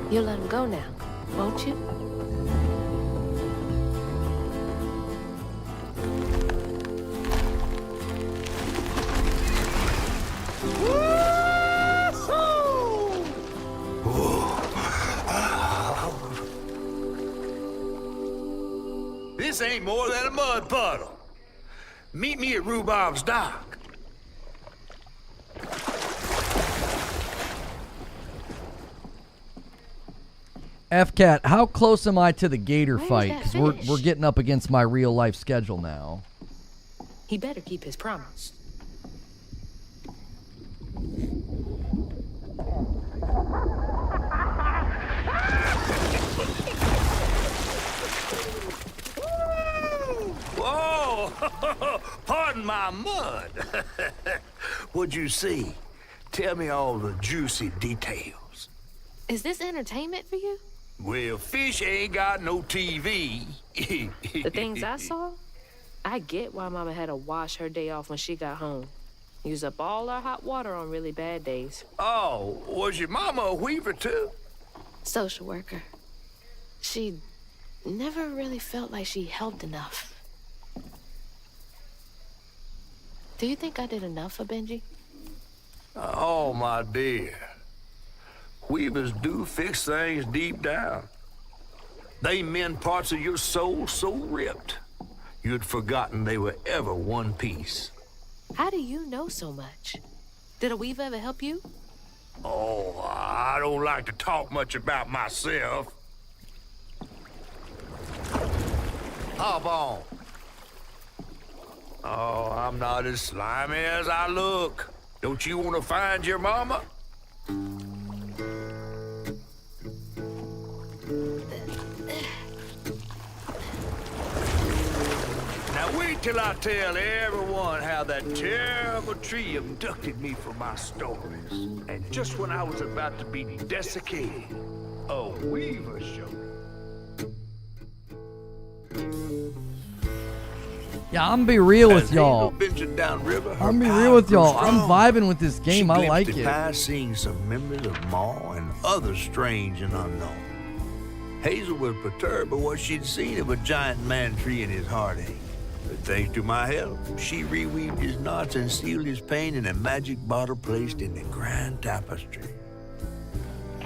You'll let him go now, won't you? This ain't more than a mud puddle. Meet me at Rhubob's dock. F-Cat, how close am I to the gator Where's fight? that Because fish? we're getting up against my real life schedule now. He better keep his promise. Whoa! Pardon my mud. What'd you see? Tell me all the juicy details. Is this entertainment for you? Well, fish ain't got no TV. The things I saw, I get why Mama had to wash her day off when she got home. Use up all our hot water on really bad days. Oh, was your mama a weaver too? Social worker. She never really felt like she helped enough. Do you think I did enough for Benji? Oh, my dear. Weavers do fix things deep down. They mend parts of your soul so ripped, you'd forgotten they were ever one piece. How do you know so much? Did a weaver ever help you? Oh, I don't like to talk much about myself. Hop on. Oh, I'm not as slimy as I look. Don't you want to find your mama? Now wait till I tell everyone how that terrible tree abducted me for my stories. And just when I was about to be desiccated, a weaver showed up. Yeah, I'm gonna be real with As y'all. Hazel ventured down river, her I'm gonna be power real with grew y'all. I'm strong. vibing with this game. I She like glimpsed it. past seeing some memories of Ma and others strange and unknown. Hazel was perturbed by what she'd seen of a giant man tree in his heartache. But thanks to my help, she reweaved his knots and sealed his pain in a magic bottle placed in the grand tapestry.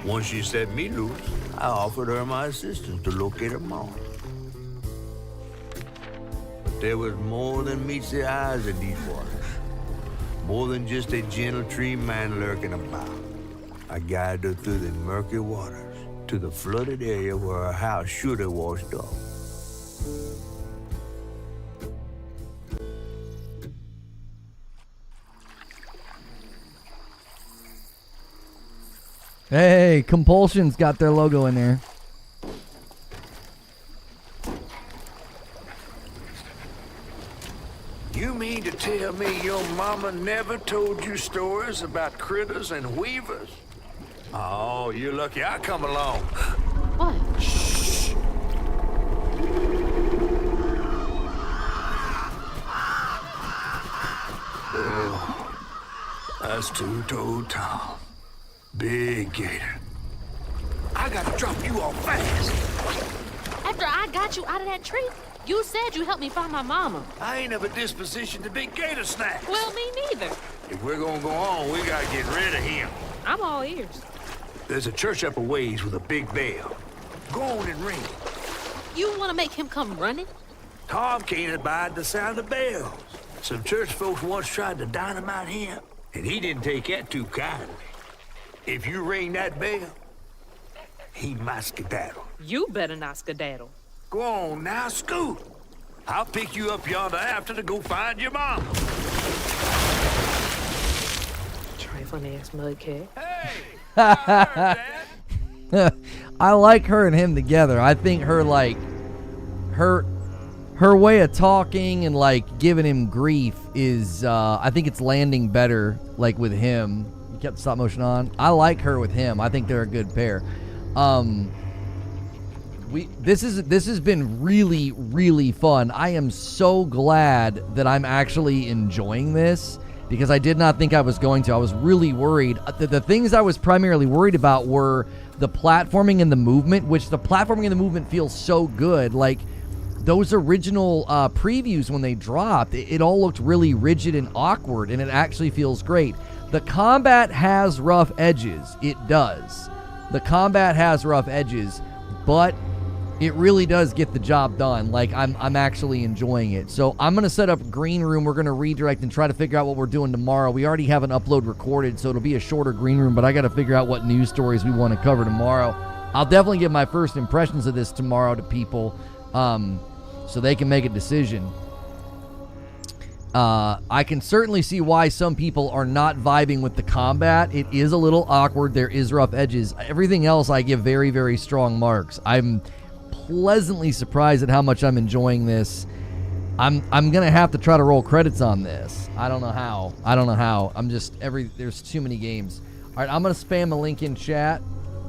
Once she set me loose, I offered her my assistance to locate her Ma. There was more than meets the eyes in these waters. More than just a gentle tree man lurking about. I guided her through the murky waters to the flooded area where her house should have washed off. Hey, Compulsion's got their logo in there. You mean to tell me your mama never told you stories about critters and weavers? Oh, you're lucky I come along. What? Shh. Oh, that's two-toed Tom. Big gator. I gotta drop you off fast. After I got you out of that tree, you said you helped me find my mama. I ain't of a disposition to be gator snacks. Well, me neither. If we're gonna go on, we gotta get rid of him. I'm all ears. There's a church up a ways with a big bell. Go on and ring it. You want to make him come running? Tom can't abide the sound of bells. Some church folks once tried to dynamite him, and he didn't take that too kindly. If you ring that bell, he might skedaddle. You better not skedaddle. Go on now, scoot. I'll pick you up yonder after to go find your mom. Trifling ass mudcat. Hey! I heard that. I like her and him together. I think her her way of talking and like giving him grief is I think it's landing better like with him. You kept the stop motion on. I like her with him. I think they're a good pair. This has been really, really fun. I am so glad that I'm actually enjoying this because I did not think I was going to. I was really worried. The things I was primarily worried about were the platforming and the movement, which the platforming and the movement feels so good. Like those original previews when they dropped, it all looked really rigid and awkward, and it actually feels great. The combat has rough edges. It does. The combat has rough edges, but it really does get the job done. Like, I'm actually enjoying it. So I'm going to set up Green Room. We're going to redirect and try to figure out what we're doing tomorrow. We already have an upload recorded, so it'll be a shorter Green Room, but I got to figure out what news stories we want to cover tomorrow. I'll definitely give my first impressions of this tomorrow to people so they can make a decision. I can certainly see why some people are not vibing with the combat. It is a little awkward. There is rough edges. Everything else I give very, very strong marks. I'm pleasantly surprised at how much I'm enjoying this. I'm gonna have to try to roll credits on this. I don't know how. There's too many games. All right, I'm gonna spam a link in chat,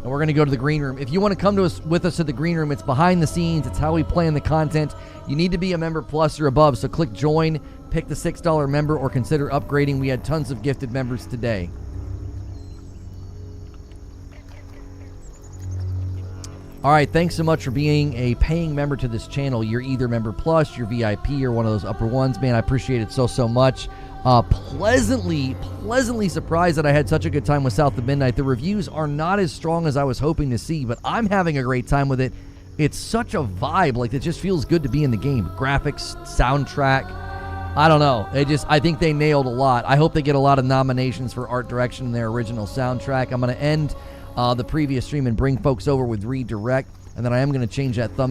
and we're gonna go to the Green Room. If you want to come with us to the Green Room, it's behind the scenes. It's how we plan the content. You need to be a member plus or above. So click join, pick the $6 member, or consider upgrading. We had tons of gifted members today. All right, thanks so much for being a paying member to this channel. You're either member plus, you're VIP, or one of those upper ones. Man, I appreciate it so much. Pleasantly surprised that I had such a good time with South of Midnight. The reviews are not as strong as I was hoping to see, but I'm having a great time with it. It's such a vibe. Like, it just feels good to be in the game. Graphics, soundtrack. I don't know. I think they nailed a lot. I hope they get a lot of nominations for art direction in their original soundtrack. I'm going to end the previous stream and bring folks over with redirect, and then I am going to change that thumbnail